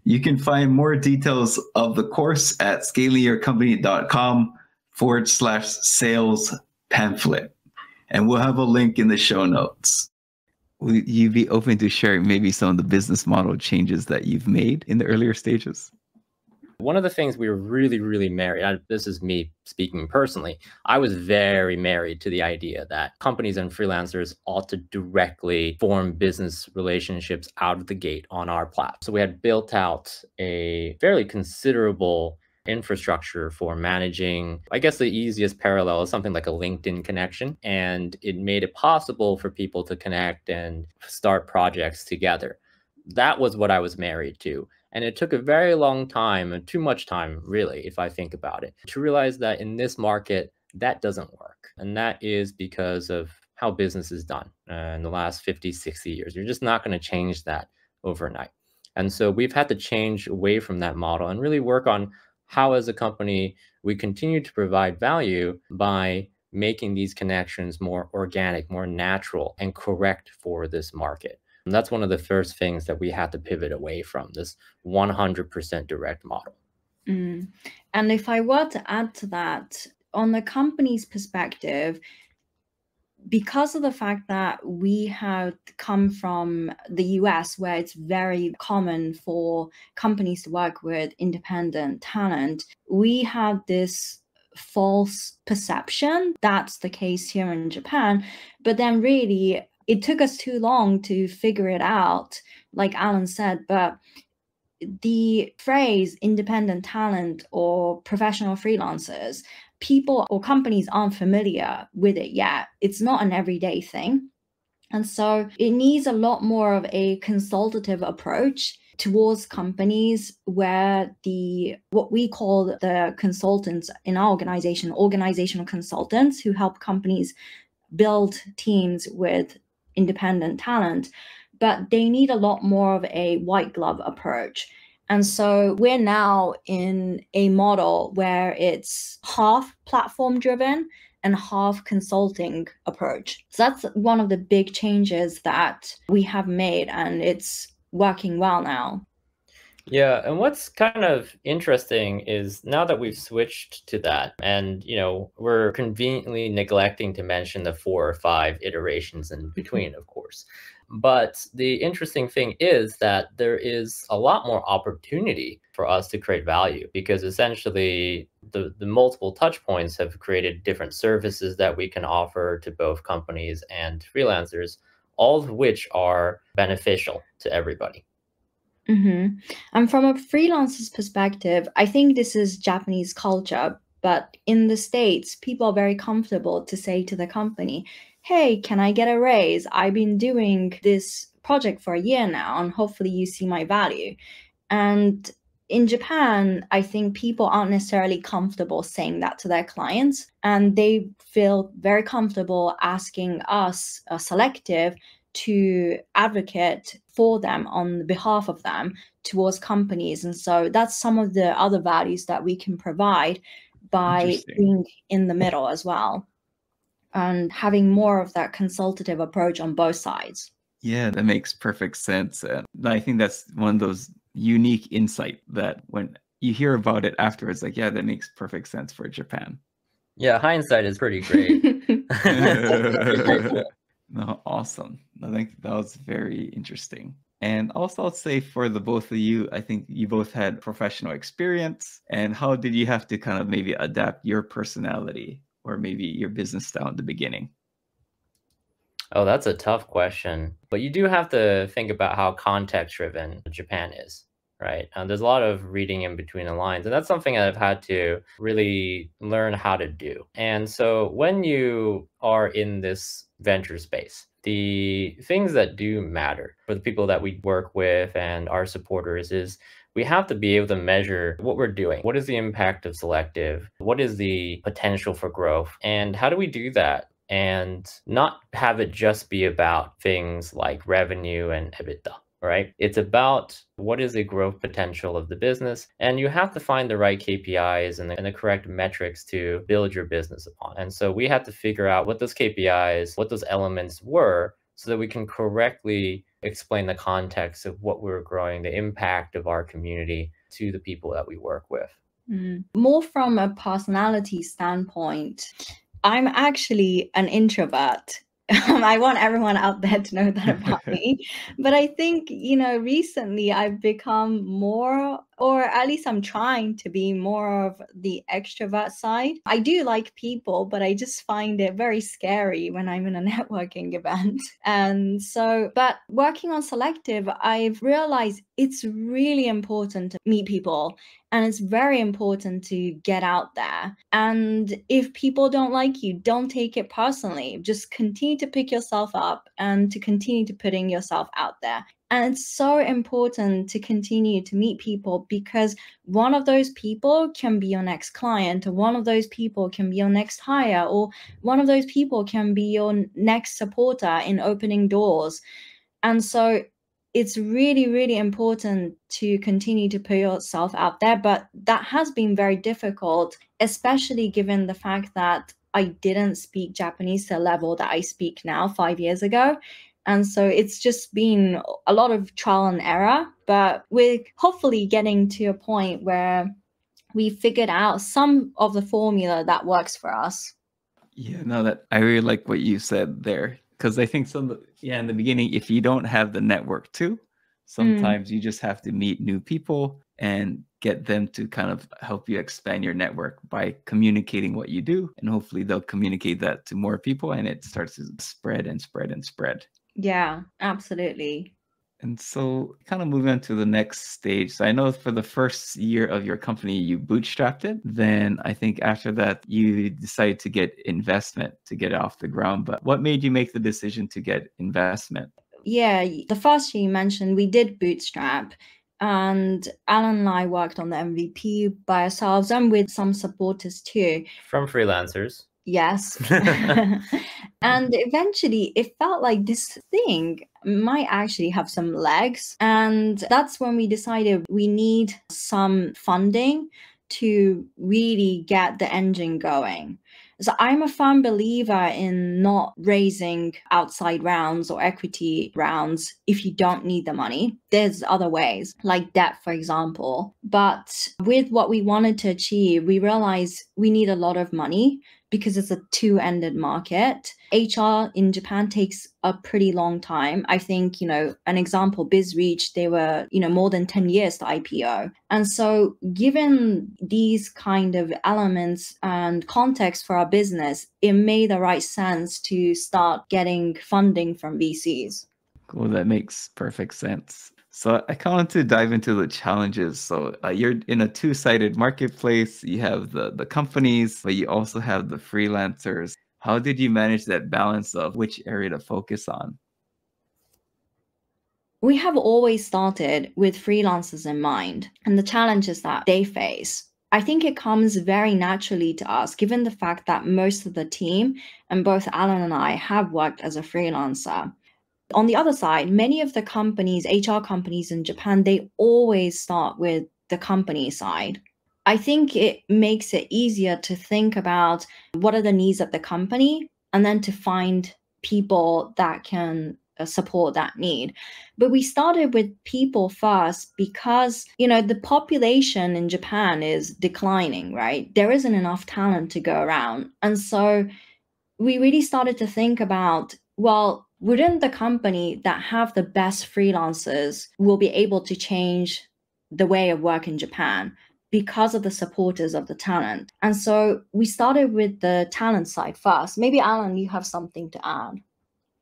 Speaker 2: You can find more details of the course at scalingyourcompany.com/sales pamphlet. And we'll have a link in the show notes. Would you be open to sharing maybe some of the business model changes that you've made in the earlier stages?
Speaker 4: One of the things we were really, really married, this is me speaking personally, I was very married to the idea that companies and freelancers ought to directly form business relationships out of the gate on our platform. So we had built out a fairly considerable infrastructure for managing, I guess the easiest parallel is something like a LinkedIn connection. And it made it possible for people to connect and start projects together. That was what I was married to. And it took a very long time, and too much time, really, if I think about it, to realize that in this market, that doesn't work. And that is because of how business is done in the last 50, 60 years. You're just not going to change that overnight. And so we've had to change away from that model and really work on how, as a company, we continue to provide value by making these connections more organic, more natural, and correct for this market. And that's one of the first things that we had to pivot away from, this 100% direct model.
Speaker 3: And if I were to add to that, on the company's perspective, because of the fact that we have come from the US, where it's very common for companies to work with independent talent, we have this false perception that's the case here in Japan. But then really, it took us too long to figure it out, like Alan said, but the phrase independent talent or professional freelancers, people or companies aren't familiar with it yet. It's not an everyday thing. And so it needs a lot more of a consultative approach towards companies, where what we call the consultants in our organization, organizational consultants, who help companies build teams with independent talent, but they need a lot more of a white glove approach. And so we're now in a model where it's half platform driven and half consulting approach. So that's one of the big changes that we have made, and it's working well now.
Speaker 4: Yeah, and what's kind of interesting is now that we've switched to that, and we're conveniently neglecting to mention the 4 or 5 iterations in between, of course. But the interesting thing is that there is a lot more opportunity for us to create value, because essentially the multiple touch points have created different services that we can offer to both companies and freelancers, all of which are beneficial to everybody.
Speaker 3: Mm-hmm. And from a freelancer's perspective, I think this is Japanese culture, but in the States, people are very comfortable to say to the company, hey, can I get a raise? I've been doing this project for a year now, and hopefully you see my value. And in Japan, I think people aren't necessarily comfortable saying that to their clients, and they feel very comfortable asking us, Sollective, to advocate for them on behalf of them towards companies. And so that's some of the other values that we can provide by being in the middle as well, and having more of that consultative approach on both sides.
Speaker 2: Yeah, that makes perfect sense. And I think that's one of those unique insight that when you hear about it afterwards, like, yeah, that makes perfect sense for Japan.
Speaker 4: Yeah, hindsight is pretty great.
Speaker 2: No, awesome. I think that was very interesting. And also, I'll say for the both of you, I think you both had professional experience. And how did you have to kind of maybe adapt your personality or maybe your business style in the beginning?
Speaker 4: Oh, that's a tough question. But you do have to think about how context-driven Japan is, right? There's a lot of reading in between the lines, and that's something that I've had to really learn how to do. And so when you are in this venture space, the things that do matter for the people that we work with and our supporters is we have to be able to measure what we're doing. What is the impact of Sollective? What is the potential for growth? And how do we do that and not have it just be about things like revenue and EBITDA, right? It's about what is the growth potential of the business, and you have to find the right KPIs and the correct metrics to build your business upon. And so we had to figure out what those KPIs, what those elements were, so that we can correctly explain the context of what we're growing, the impact of our community to the people that we work with.
Speaker 3: More from a personality standpoint, I'm actually an introvert. I want everyone out there to know that about me. But I think, recently I've become more, or at least I'm trying to be more of the extrovert side. I do like people, but I just find it very scary when I'm in a networking event. And so, but working on Sollective, I've realized it's really important to meet people. And it's very important to get out there. And if people don't like you, don't take it personally. Just continue to pick yourself up and to continue to putting yourself out there. And it's so important to continue to meet people, because one of those people can be your next client, or one of those people can be your next hire, or one of those people can be your next supporter in opening doors. And so it's really, really important to continue to put yourself out there. But that has been very difficult, especially given the fact that I didn't speak Japanese to a level that I speak now 5 years ago. And so it's just been a lot of trial and error, but we're hopefully getting to a point where we figured out some of the formula that works for us.
Speaker 2: Yeah, no, that I really like what you said there. Because I think in the beginning, if you don't have the network too, sometimes you just have to meet new people and get them to kind of help you expand your network by communicating what you do. And hopefully they'll communicate that to more people, and it starts to spread and spread and spread.
Speaker 3: Yeah, absolutely.
Speaker 2: And so kind of moving on to the next stage. So I know for the first year of your company, you bootstrapped it. Then I think after that, you decided to get investment to get it off the ground. But what made you make the decision to get investment?
Speaker 3: Yeah, the first year you mentioned, we did bootstrap. And Alan and I worked on the MVP by ourselves and with some supporters too.
Speaker 4: From Freelancers.
Speaker 3: Yes. And eventually it felt like this thing might actually have some legs. And that's when we decided we need some funding to really get the engine going. So I'm a firm believer in not raising outside rounds or equity rounds if you don't need the money. There's other ways, like debt, for example. But with what we wanted to achieve, we realized we need a lot of money because it's a two-ended market. HR in Japan takes a pretty long time. I think, an example, BizReach, they were, more than 10 years to IPO. And so given these kind of elements and context for our business, it made the right sense to start getting funding from VCs.
Speaker 2: Cool, that makes perfect sense. So I kind of want to dive into the challenges. So you're in a two-sided marketplace. You have the companies, but you also have the freelancers. How did you manage that balance of which area to focus on?
Speaker 3: We have always started with freelancers in mind and the challenges that they face. I think it comes very naturally to us, given the fact that most of the team, and both Alan and I, have worked as a freelancer. On the other side, many of the companies, HR companies in Japan, they always start with the company side. I think it makes it easier to think about what are the needs of the company and then to find people that can support that need. But we started with people first because, the population in Japan is declining, right? There isn't enough talent to go around. And so we really started to think about, well, wouldn't the company that have the best freelancers will be able to change the way of work in Japan because of the supporters of the talent? And so we started with the talent side first. Maybe Alan, you have something to add.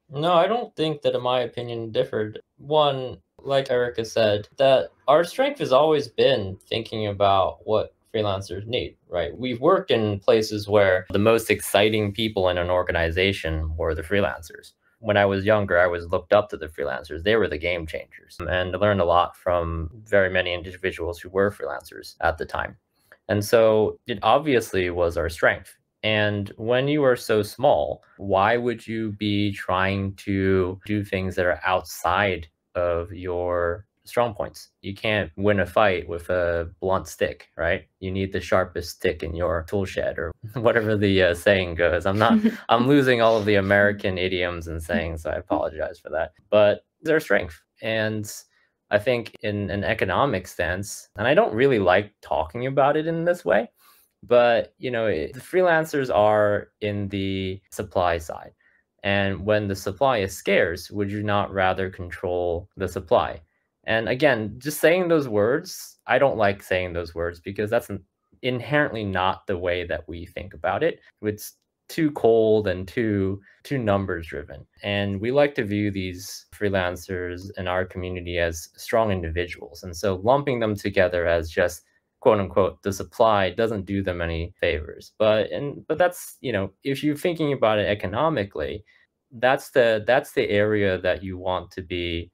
Speaker 4: No, I don't think that in my opinion differed. One, like Erika said, that our strength has always been thinking about what freelancers need, right? We've worked in places where the most exciting people in an organization were the freelancers. When I was younger, I was looked up to the freelancers. They were the game changers. And I learned a lot from very many individuals who were freelancers at the time. And so it obviously was our strength. And when you are so small, why would you be trying to do things that are outside of your strong points? You can't win a fight with a blunt stick, right? You need the sharpest stick in your tool shed, or whatever the saying goes. I'm losing all of the American idioms and sayings, so I apologize for that. But their strength. And I think in an economic sense, and I don't really like talking about it in this way, but the freelancers are in the supply side. And when the supply is scarce, would you not rather control the supply? And again, just saying those words, I don't like saying those words because that's inherently not the way that we think about it. It's too cold and too numbers driven. And we like to view these freelancers in our community as strong individuals. And so lumping them together as just quote unquote, the supply doesn't do them any favors. But that's, if you're thinking about it economically, that's the area that you want to be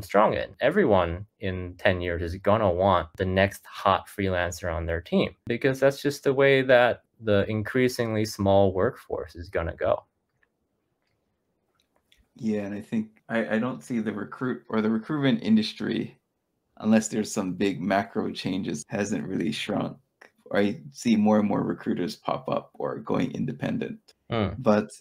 Speaker 4: strong in. Everyone in 10 years is gonna want the next hot freelancer on their team because that's just the way that the increasingly small workforce is gonna go.
Speaker 2: Yeah, and I think I don't see the recruitment industry, unless there's some big macro changes, hasn't really shrunk. I see more and more recruiters pop up or going independent. But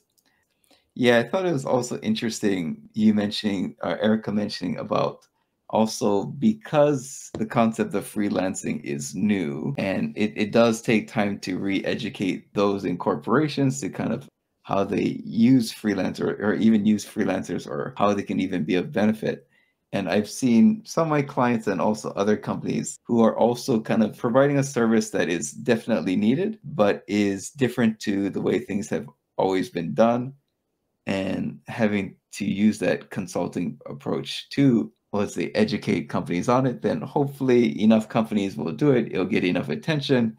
Speaker 2: yeah, I thought it was also interesting you mentioning, Erika mentioning about also because the concept of freelancing is new and it does take time to re-educate those in corporations to kind of how they use freelancers or even use freelancers or how they can even be of benefit. And I've seen some of my clients and also other companies who are also kind of providing a service that is definitely needed, but is different to the way things have always been done, and having to use that consulting approach to, let's say, educate companies on it. Then hopefully enough companies will do it. It'll get enough attention.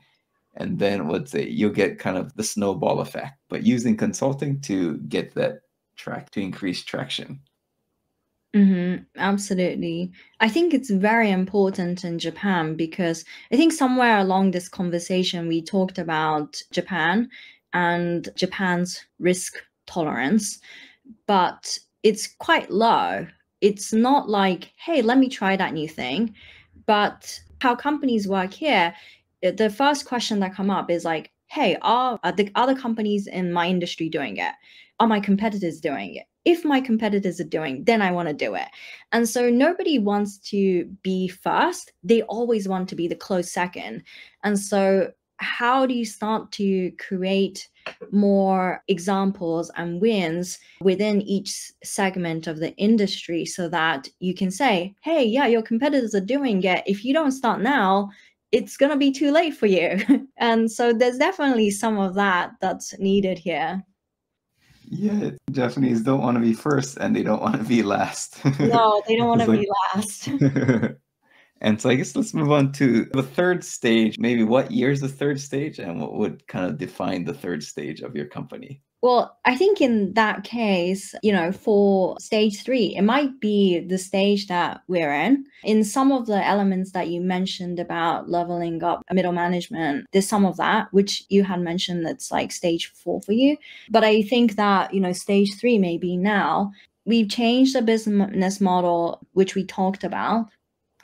Speaker 2: And then let's say you'll get kind of the snowball effect, but using consulting to get that to increase traction.
Speaker 3: Absolutely. I think it's very important in Japan because I think somewhere along this conversation, we talked about Japan and Japan's risk tolerance, but it's quite low. It's not like, hey, let me try that new thing. But how companies work here, the first question that come up is like, hey, are the other companies in my industry doing it? Are my competitors doing it? If my competitors are doing, then I want to do it. And so nobody wants to be first. They always want to be the close second. And so how do you start to create more examples and wins within each segment of the industry so that you can say, hey, yeah, your competitors are doing it. If you don't start now, it's going to be too late for you. And so there's definitely some of that that's needed here.
Speaker 2: Yeah, Japanese don't want to be first and they don't want to be last.
Speaker 3: No, they don't want to
Speaker 2: It's
Speaker 3: be last.
Speaker 2: And so I guess let's move on to the third stage. Maybe what year is the third stage and what would kind of define the third stage of your company?
Speaker 3: Well, I think in that case, for stage 3, it might be the stage that we're in. In some of the elements that you mentioned about leveling up middle management, there's some of that, which you had mentioned that's like stage 4 for you. But I think that, stage 3 may be now. We've changed the business model, which we talked about.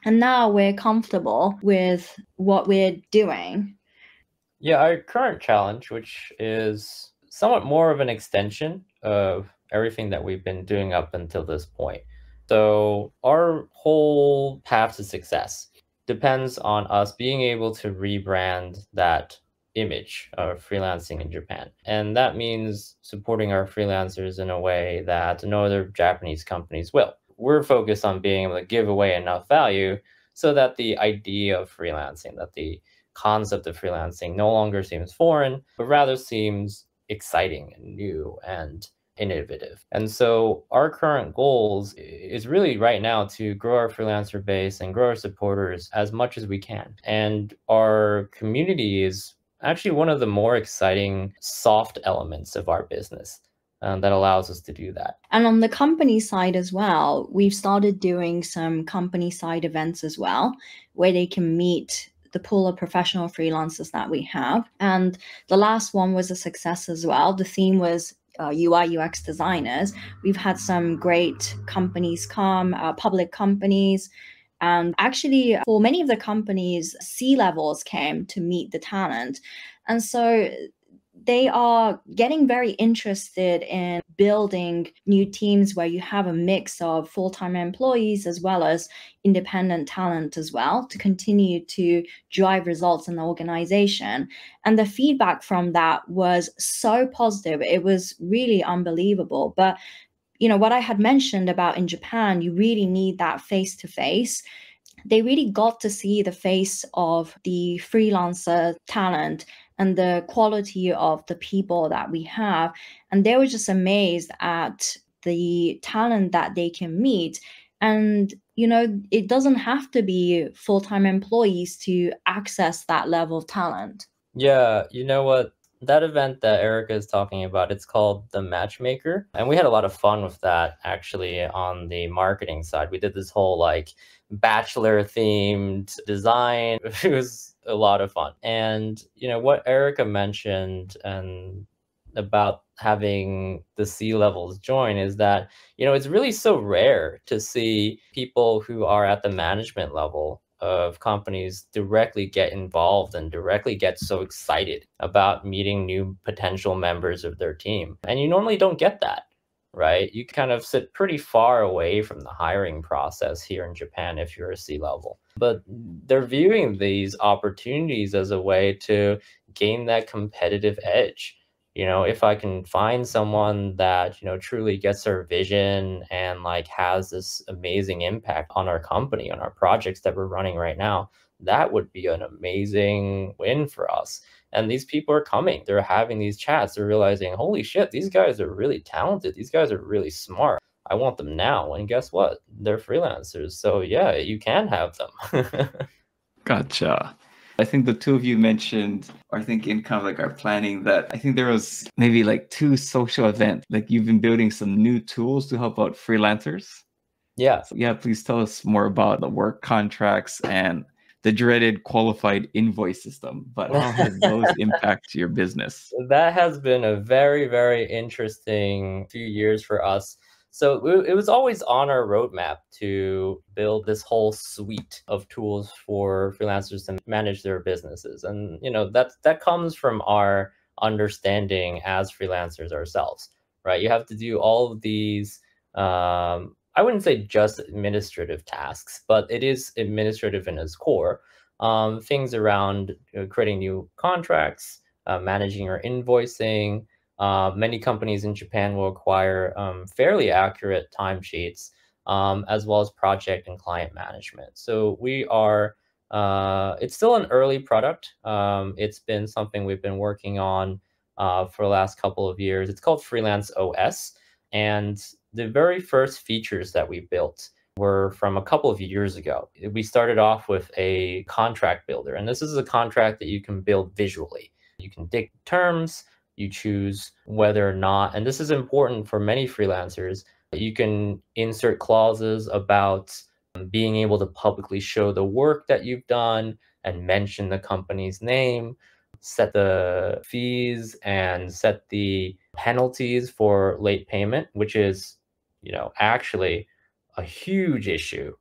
Speaker 3: And now we're comfortable with what we're doing.
Speaker 4: Yeah, our current challenge, which is somewhat more of an extension of everything that we've been doing up until this point. So our whole path to success depends on us being able to rebrand that image of freelancing in Japan. And that means supporting our freelancers in a way that no other Japanese companies will. We're focused on being able to give away enough value so that the idea of freelancing, that the concept of freelancing no longer seems foreign, but rather seems exciting and new and innovative. And so our current goals is really right now to grow our freelancer base and grow our supporters as much as we can. And our community is actually one of the more exciting soft elements of our business. That allows us to do that.
Speaker 3: And on the company side as well, we've started doing some company side events as well, where they can meet the pool of professional freelancers that we have. And the last one was a success as well. The theme was UI UX designers. We've had some great companies come, public companies. And actually, for many of the companies, C-levels came to meet the talent. And so they are getting very interested in building new teams where you have a mix of full-time employees as well as independent talent as well to continue to drive results in the organization. And the feedback from that was so positive. It was really unbelievable. But what I had mentioned about in Japan, you really need that face-to-face. They really got to see the face of the freelancer talent and the quality of the people that we have. And they were just amazed at the talent that they can meet. And, it doesn't have to be full-time employees to access that level of talent.
Speaker 4: Yeah, you know what? That event that Erika is talking about, it's called The Matchmaker. And we had a lot of fun with that actually on the marketing side. We did this whole bachelor themed design. It was a lot of fun. And what Erika mentioned and about having the C-levels join is that it's really so rare to see people who are at the management level of companies directly get involved and directly get so excited about meeting new potential members of their team. And you normally don't get that, right? You kind of sit pretty far away from the hiring process here in Japan if you're a C-level. But they're viewing these opportunities as a way to gain that competitive edge. If I can find someone that, truly gets our vision and has this amazing impact on our company, on our projects that we're running right now, that would be an amazing win for us. And these people are coming, they're having these chats, they're realizing, holy shit, these guys are really talented. These guys are really smart. I want them now. And guess what? They're freelancers. So yeah, you can have them.
Speaker 2: Gotcha. I think the two of you mentioned, or I think in kind of our planning, that I think there was maybe 2 social events. You've been building some new tools to help out freelancers.
Speaker 4: Yeah.
Speaker 2: So yeah, please tell us more about the work contracts and the dreaded qualified invoice system. But how has those impacted your business?
Speaker 4: That has been a very, very interesting few years for us. So it was always on our roadmap to build this whole suite of tools for freelancers to manage their businesses. And, that comes from our understanding as freelancers ourselves, right? You have to do all of these, I wouldn't say just administrative tasks, but it is administrative in its core. Things around creating new contracts, managing your invoicing. Many companies in Japan will require fairly accurate timesheets, as well as project and client management. So we are, it's still an early product. It's been something we've been working on for the last couple of years. It's called Freelance OS. And the very first features that we built were from a couple of years ago. We started off with a contract builder, and this is a contract that you can build visually. You can dig terms, you choose whether or not, and this is important for many freelancers, you can insert clauses about being able to publicly show the work that you've done and mention the company's name, set the fees and set the penalties for late payment, which is, actually a huge issue.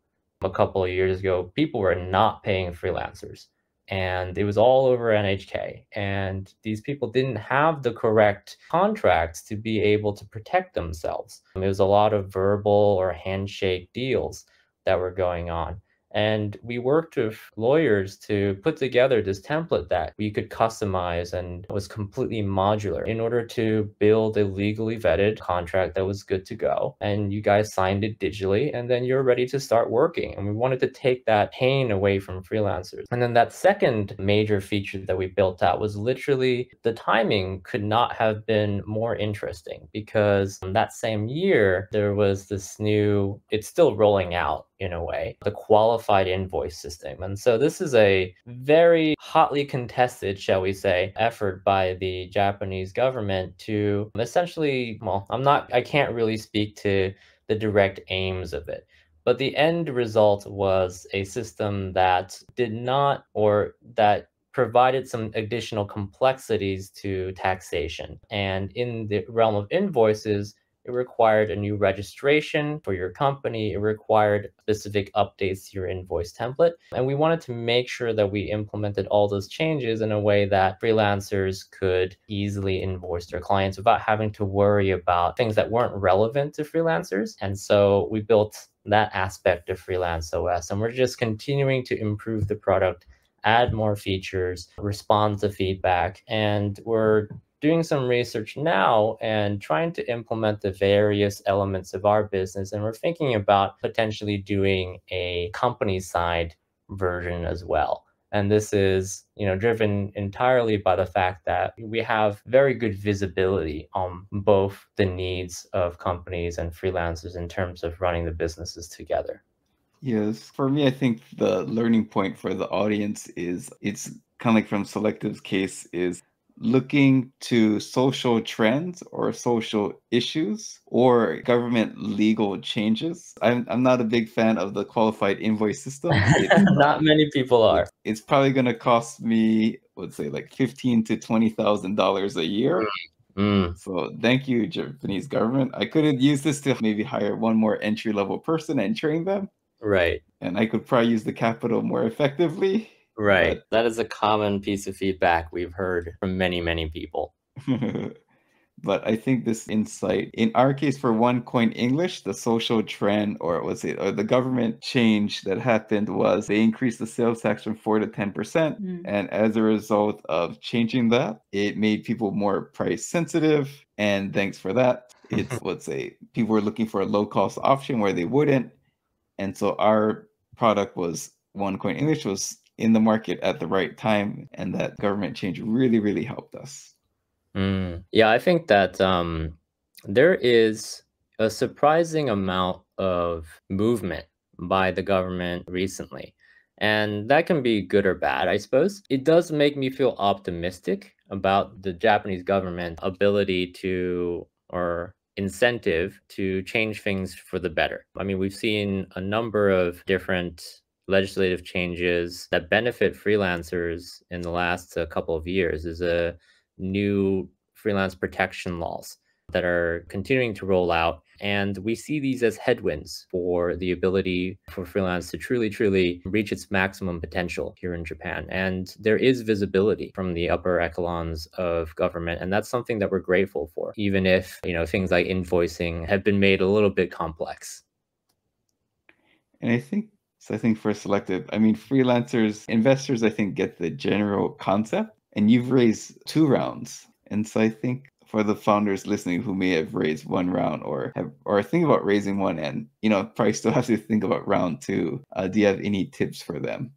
Speaker 4: A couple of years ago, people were not paying freelancers, and it was all over NHK. And these people didn't have the correct contracts to be able to protect themselves. It was a lot of verbal or handshake deals that were going on. And we worked with lawyers to put together this template that we could customize and was completely modular in order to build a legally vetted contract that was good to go. And you guys signed it digitally, and then you're ready to start working. And we wanted to take that pain away from freelancers. And then that second major feature that we built out was literally the timing could not have been more interesting, because that same year, there was this new, it's still rolling out in a way, the qualified invoice system. And so this is a very hotly contested, shall we say, effort by the Japanese government to essentially, well, I can't really speak to the direct aims of it, but the end result was a system that did not, or that provided some additional complexities to taxation. And in the realm of invoices, it required a new registration for your company. It required specific updates to your invoice template. And we wanted to make sure that we implemented all those changes in a way that freelancers could easily invoice their clients without having to worry about things that weren't relevant to freelancers. And so we built that aspect of Freelance OS, and we're just continuing to improve the product, add more features, respond to feedback, and we're doing some research now and trying to implement the various elements of our business. And we're thinking about potentially doing a company side version as well. And this is, driven entirely by the fact that we have very good visibility on both the needs of companies and freelancers in terms of running the businesses together.
Speaker 2: Yes, for me, I think the learning point for the audience is, it's kind of like from Sollective's case, is looking to social trends or social issues or government legal changes. I'm not a big fan of the qualified invoice system.
Speaker 4: Not many people are.
Speaker 2: It's probably going to cost me, let's say, like $15,000 to $20,000 a year. So thank you, Japanese government. I could have used this to maybe hire one more entry-level person and train them.
Speaker 4: Right.
Speaker 2: And I could probably use the capital more effectively.
Speaker 4: Right. That is a common piece of feedback we've heard from many, many people.
Speaker 2: But I think this insight, in our case for OneCoin English, the social trend, or the government change that happened was they increased the sales tax from 4 to 10%. And as a result of changing that, it made people more price sensitive. And thanks for that, it's, let's say, people were looking for a low cost option where they wouldn't. And so our product was, OneCoin English was in the market at the right time, and that government change really, really helped us.
Speaker 4: Yeah, I think that there is a surprising amount of movement by the government recently, and that can be good or bad, I suppose. It does make me feel optimistic about the Japanese government ability to, or incentive to, change things for the better. I mean, we've seen a number of different legislative changes that benefit freelancers in the last couple of years. There's a new freelance protection laws that are continuing to roll out. And we see these as headwinds for the ability for freelance to truly, truly reach its maximum potential here in Japan. And there is visibility from the upper echelons of government. And that's something that we're grateful for, even if, things like invoicing have been made a little bit complex.
Speaker 2: And I think for Sollective, freelancers, investors, I think, get the general concept. And you've raised 2 rounds. And so I think for the founders listening who may have raised 1 round or think about raising one and, probably still have to think about round 2, do you have any tips for them?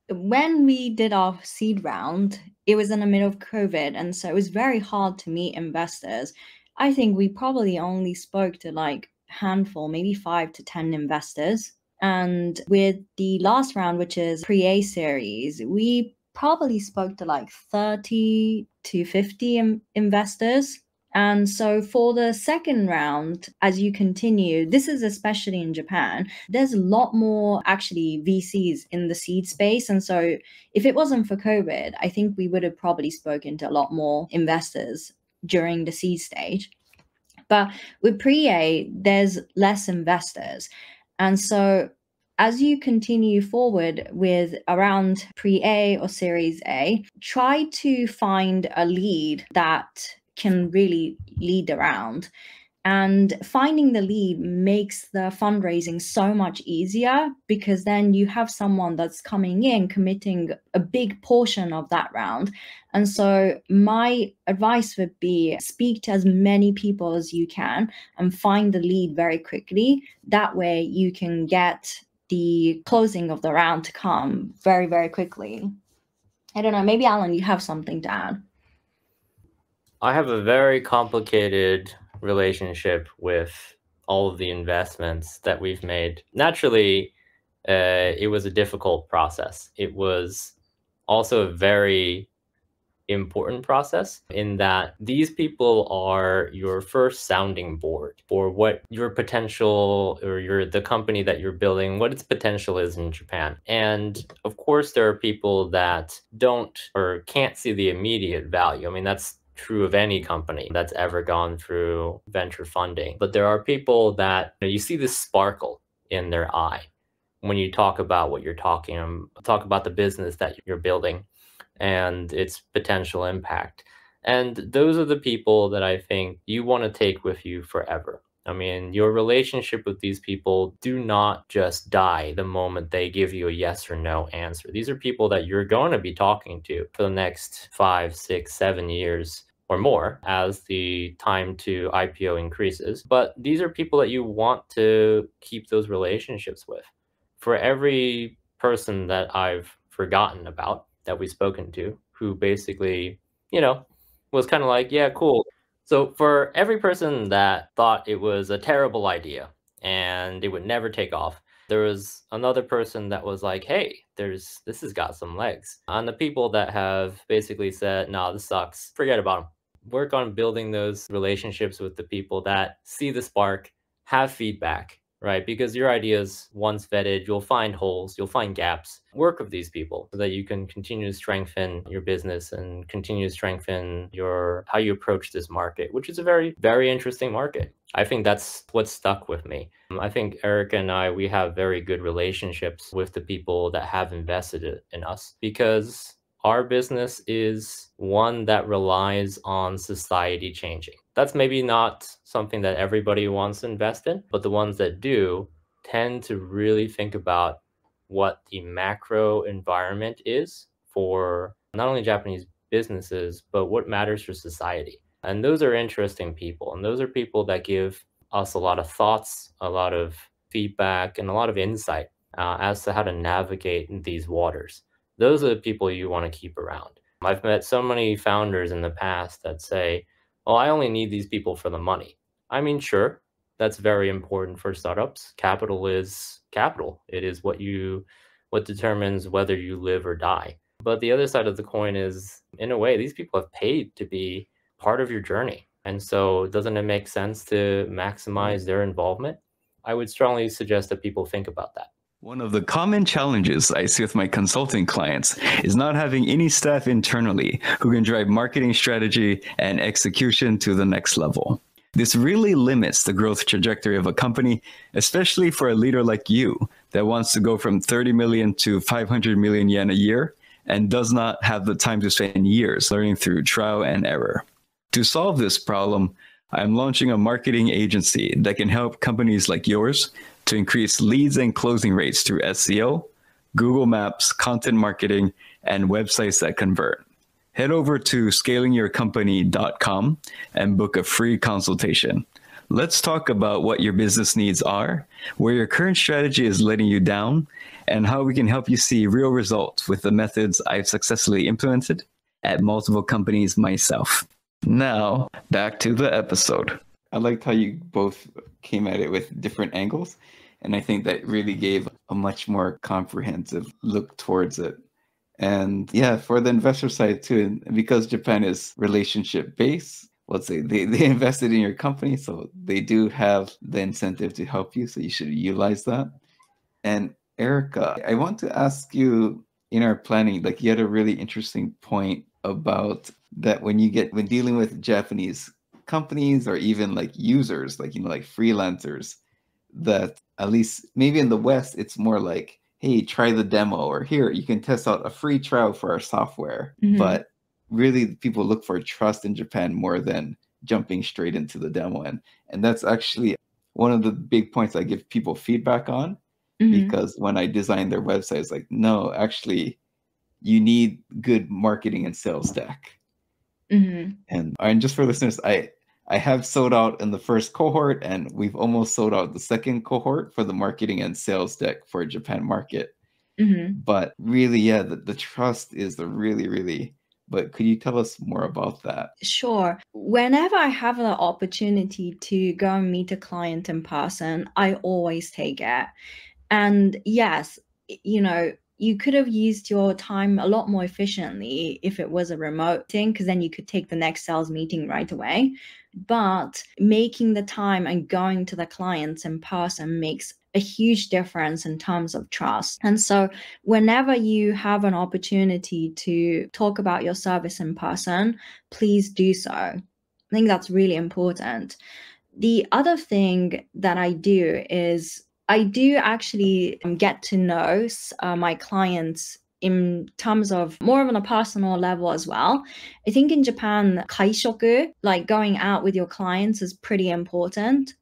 Speaker 3: When we did our seed round, it was in the middle of COVID. And so it was very hard to meet investors. I think we probably only spoke to like a handful, maybe 5 to 10 investors. And with the last round, which is pre-A series, we probably spoke to like 30 to 50 investors. And so for the second round, as you continue, this is especially in Japan, there's a lot more actually VCs in the seed space. And so if it wasn't for COVID, I think we would have probably spoken to a lot more investors during the seed stage. But with pre-A, there's less investors. And so as you continue forward with around pre-A or series A, try to find a lead that can really lead around. And finding the lead makes the fundraising so much easier because then you have someone that's coming in, committing a big portion of that round. And so my advice would be speak to as many people as you can and find the lead very quickly. That way you can get the closing of the round to come very, very quickly. I don't know, maybe Alan, you have something to add.
Speaker 4: I have a very complicated relationship with all of the investments that we've made. Naturally, it was a difficult process. It was also a very important process in that these people are your first sounding board for what your potential or the company that you're building, what its potential is in Japan. And of course, there are people that don't or can't see the immediate value. That's true of any company that's ever gone through venture funding. But there are people that you see this sparkle in their eye when you talk about what you're talk about the business that you're building and its potential impact. And those are the people that I think you want to take with you forever. Your relationship with these people do not just die the moment they give you a yes or no answer. These are people that you're going to be talking to for the next 5, 6, 7 years or more as the time to IPO increases. But these are people that you want to keep those relationships with. For every person that I've forgotten about that we've spoken to, who basically, was kind of like, yeah, cool. So for every person that thought it was a terrible idea and it would never take off, there was another person that was like, hey, this has got some legs. And the people that have basically said, no, this sucks, forget about them. Work on building those relationships with the people that see the spark, have feedback, right? Because your ideas, once vetted, you'll find holes, you'll find gaps. Work with these people so that you can continue to strengthen your business and continue to strengthen how you approach this market, which is a very, very interesting market. I think that's what stuck with me. I think Erika and I, we have very good relationships with the people that have invested in us because our business is one that relies on society changing. That's maybe not something that everybody wants to invest in, but the ones that do tend to really think about what the macro environment is for not only Japanese businesses, but what matters for society. And those are interesting people. And those are people that give us a lot of thoughts, a lot of feedback, and a lot of insight as to how to navigate these waters. Those are the people you want to keep around. I've met so many founders in the past that say, well, I only need these people for the money. Sure, that's very important for startups. Capital is capital. It is what determines whether you live or die. But the other side of the coin is, in a way, these people have paid to be part of your journey. And so doesn't it make sense to maximize their involvement? I would strongly suggest that people think about that.
Speaker 2: One of the common challenges I see with my consulting clients is not having any staff internally who can drive marketing strategy and execution to the next level. This really limits the growth trajectory of a company, especially for a leader like you that wants to go from 30 million to 500 million yen a year and does not have the time to spend years learning through trial and error. To solve this problem, I'm launching a marketing agency that can help companies like yours to increase leads and closing rates through SEO, Google Maps, content marketing, and websites that convert. Head over to scalingyourcompany.com and book a free consultation. Let's talk about what your business needs are, where your current strategy is letting you down, and how we can help you see real results with the methods I've successfully implemented at multiple companies myself. Now, back to the episode. I liked how you both came at it with different angles, and I think that really gave a much more comprehensive look towards it. And yeah, for the investor side too, because Japan is relationship based, let's say they invested in your company, so they do have the incentive to help you, so you should utilize that. And Erika, I want to ask you, in our planning, like you had a really interesting point about that when dealing with Japanese companies or even like users, like, like freelancers, that at least maybe in the West, it's more like, hey, try the demo, or here, you can test out a free trial for our software.
Speaker 3: Mhm.
Speaker 2: But really, people look for trust in Japan more than jumping straight into the demo. And that's actually one of the big points I give people feedback on, because when I design their website, it's like, no, actually, you need good marketing and sales deck. And just for listeners, I have sold out in the first cohort, and we've almost sold out the second cohort for the marketing and sales deck for Japan market. But really, yeah, the trust is the really, but could you tell us more about that?
Speaker 3: Sure. Whenever I have the opportunity to go and meet a client in person, I always take it. And yes, you could have used your time a lot more efficiently if it was a remote thing, because then you could take the next sales meeting right away. But making the time and going to the clients in person makes a huge difference in terms of trust. And so whenever you have an opportunity to talk about your service in person, please do so. I think that's really important. The other thing that I do is I do actually get to know my clients in terms of more of on a personal level as well. I think in Japan, kaishoku, like going out with your clients, is pretty important.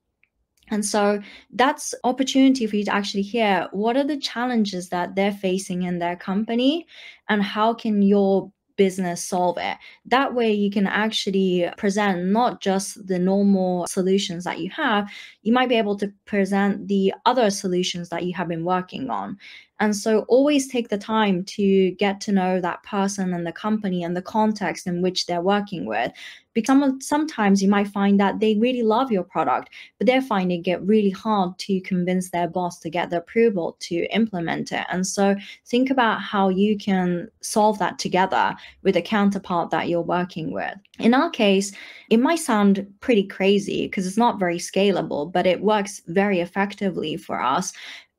Speaker 3: And so that's opportunity for you to actually hear what are the challenges that they're facing in their company and how can your business solve it. That way you can actually present not just the normal solutions that you have, you might be able to present the other solutions that you have been working on. And so always take the time to get to know that person and the company and the context in which they're working with. Because sometimes you might find that they really love your product, but they're finding it really hard to convince their boss to get the approval to implement it. And so think about how you can solve that together with a counterpart that you're working with. In our case, it might sound pretty crazy because it's not very scalable, but it works very effectively for us.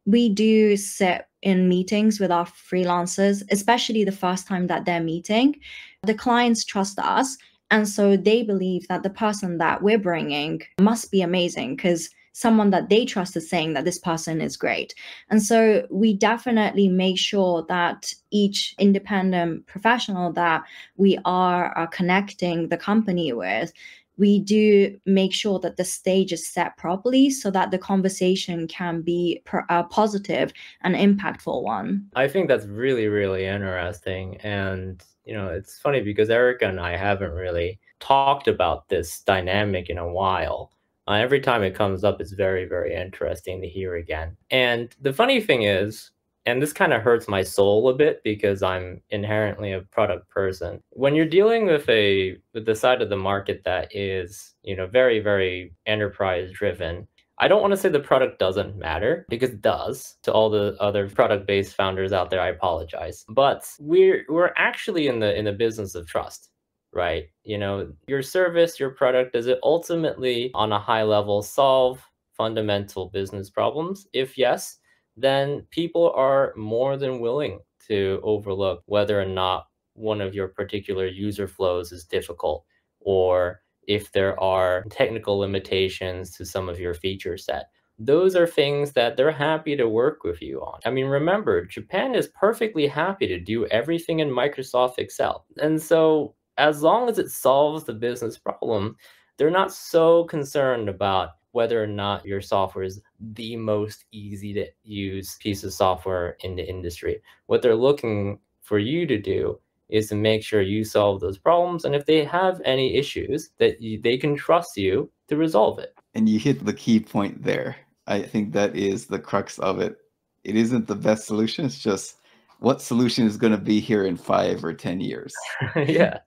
Speaker 3: We do sit in meetings with our freelancers, especially the first time that they're meeting. The clients trust us. And so they believe that the person that we're bringing must be amazing because someone that they trust is saying that this person is great. And so we definitely make sure that each independent professional that we are connecting the company with, we do make sure that the stage is set properly so that the conversation can be a positive and impactful one.
Speaker 4: I think that's really, really interesting. And, it's funny because Erika and I haven't really talked about this dynamic in a while. Every time it comes up, it's very, very interesting to hear again. And the funny thing is, and this kind of hurts my soul a bit because I'm inherently a product person. When you're dealing with the side of the market that is, very, very enterprise driven, I don't want to say the product doesn't matter, because it does. To all the other product-based founders out there, I apologize. But we're actually in the business of trust, right? Your service, your product, does it ultimately on a high level solve fundamental business problems? If yes, then people are more than willing to overlook whether or not one of your particular user flows is difficult, or if there are technical limitations to some of your feature set. Those are things that they're happy to work with you on. I mean, remember, Japan is perfectly happy to do everything in Microsoft Excel. And so as long as it solves the business problem, they're not so concerned about whether or not your software is the most easy to use piece of software in the industry. What they're looking for you to do is to make sure you solve those problems. And if they have any issues, that they can trust you to resolve it.
Speaker 2: And you hit the key point there. I think that is the crux of it. It isn't the best solution. It's just what solution is going to be here in 5 or 10 years.
Speaker 4: Yeah.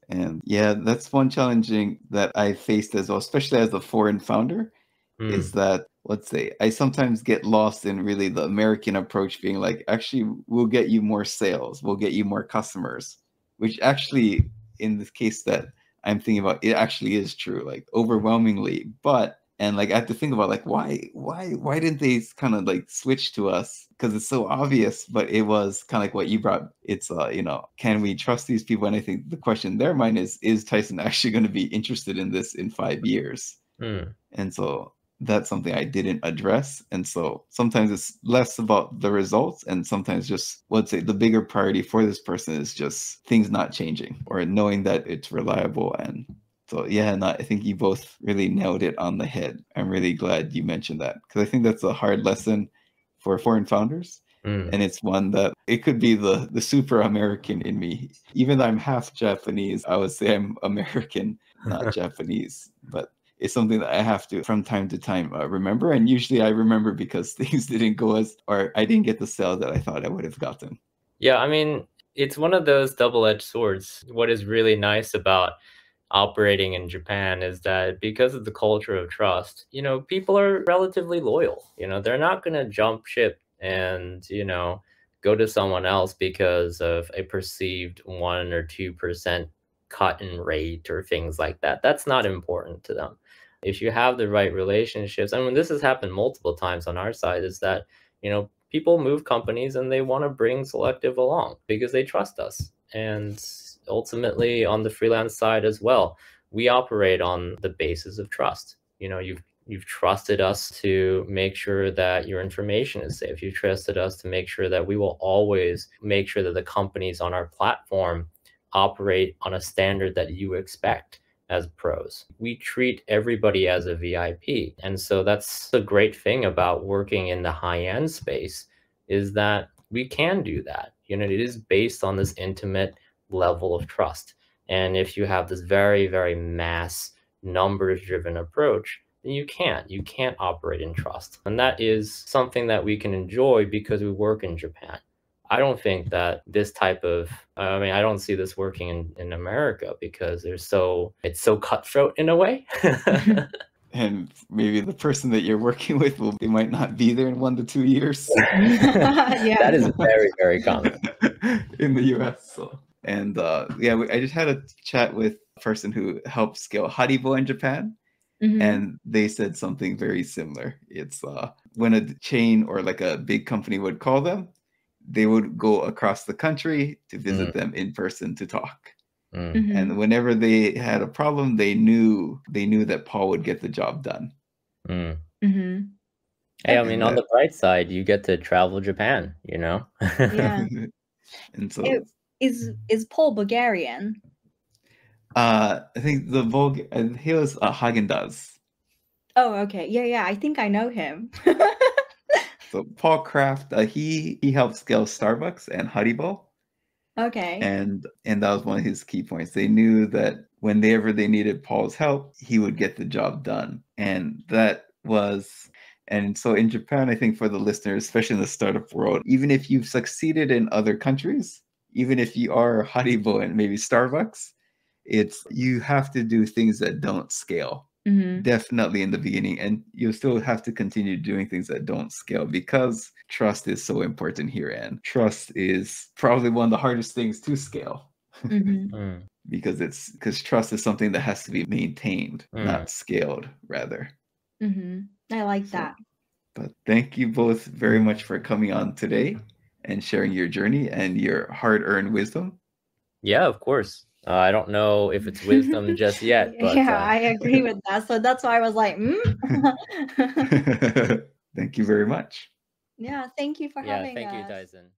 Speaker 2: And yeah, that's one challenging that I faced as well, especially as a foreign founder, is that, let's say, I sometimes get lost in really the American approach being like, actually, we'll get you more sales, we'll get you more customers, which actually, in this case that I'm thinking about, it actually is true, like overwhelmingly. But and like I have to think about like why didn't they kind of like switch to us? Because it's so obvious, but it was kind of like what you brought. It's can we trust these people? And I think the question in their mind is Tyson actually going to be interested in this in 5 years? And so that's something I didn't address. And so sometimes it's less about the results, and sometimes just, let's say, the bigger priority for this person is just things not changing or knowing that it's reliable. And so, yeah, I think you both really nailed it on the head. I'm really glad you mentioned that, because I think that's a hard lesson for foreign founders. And it's one that it could be the super American in me. Even though I'm half Japanese, I would say I'm American, not Japanese. But it's something that I have to, from time to time, remember. And usually I remember because things didn't go or I didn't get the sale that I thought I would have gotten.
Speaker 4: Yeah, I mean, it's one of those double-edged swords. What is really nice about operating in Japan is that because of the culture of trust, people are relatively loyal. They're not going to jump ship and, go to someone else because of a perceived 1 or 2% cut in rate or things like that. That's not important to them. If you have the right relationships, and when this has happened multiple times on our side, is that, people move companies and they want to bring Sollective along because they trust us. And ultimately on the freelance side as well, we operate on the basis of trust. You've trusted us to make sure that your information is safe. You've trusted us to make sure that we will always make sure that the companies on our platform operate on a standard that you expect as pros. We treat everybody as a VIP. And so that's the great thing about working in the high-end space, is that we can do that. It is based on this intimate level of trust. And if you have this very, very mass numbers-driven approach, then you can't operate in trust. And that is something that we can enjoy because we work in Japan. I don't think that this type of, I don't see this working in America because it's so cutthroat in a way.
Speaker 2: And maybe the person that you're working with they might not be there in 1 to 2 years.
Speaker 3: Yeah.
Speaker 4: That is very, very common
Speaker 2: in the US. So. And I just had a chat with a person who helped scale Haribo in Japan. And they said something very similar. It's when a chain or like a big company would call them, they would go across the country to visit them in person to talk. And whenever they had a problem, they knew that Paul would get the job done.
Speaker 4: Hey, I mean, on the bright side, you get to travel Japan,
Speaker 3: Yeah.
Speaker 2: And so
Speaker 3: is Paul Bulgarian?
Speaker 2: I think he was Haagen-Dazs.
Speaker 3: Oh, okay. Yeah. I think I know him.
Speaker 2: So Paul Kraft, he helped scale Starbucks and Haribo.
Speaker 3: Okay.
Speaker 2: And that was one of his key points. They knew that whenever they needed Paul's help, he would get the job done. And so in Japan, I think for the listeners, especially in the startup world, even if you've succeeded in other countries, even if you are Haribo and maybe Starbucks, you have to do things that don't scale. Definitely in the beginning, and you'll still have to continue doing things that don't scale because trust is so important here, and trust is probably one of the hardest things to scale. because trust is something that has to be maintained, not scaled, rather.
Speaker 3: I like that.
Speaker 2: But thank you both very much for coming on today and sharing your journey and your hard-earned wisdom.
Speaker 4: Yeah, of course. I don't know if it's wisdom just yet, but
Speaker 3: Yeah, I agree with that. So that's why I was like,
Speaker 2: Thank you very much.
Speaker 3: Yeah, thank you for having
Speaker 4: thank you,
Speaker 3: us.
Speaker 4: Tyson.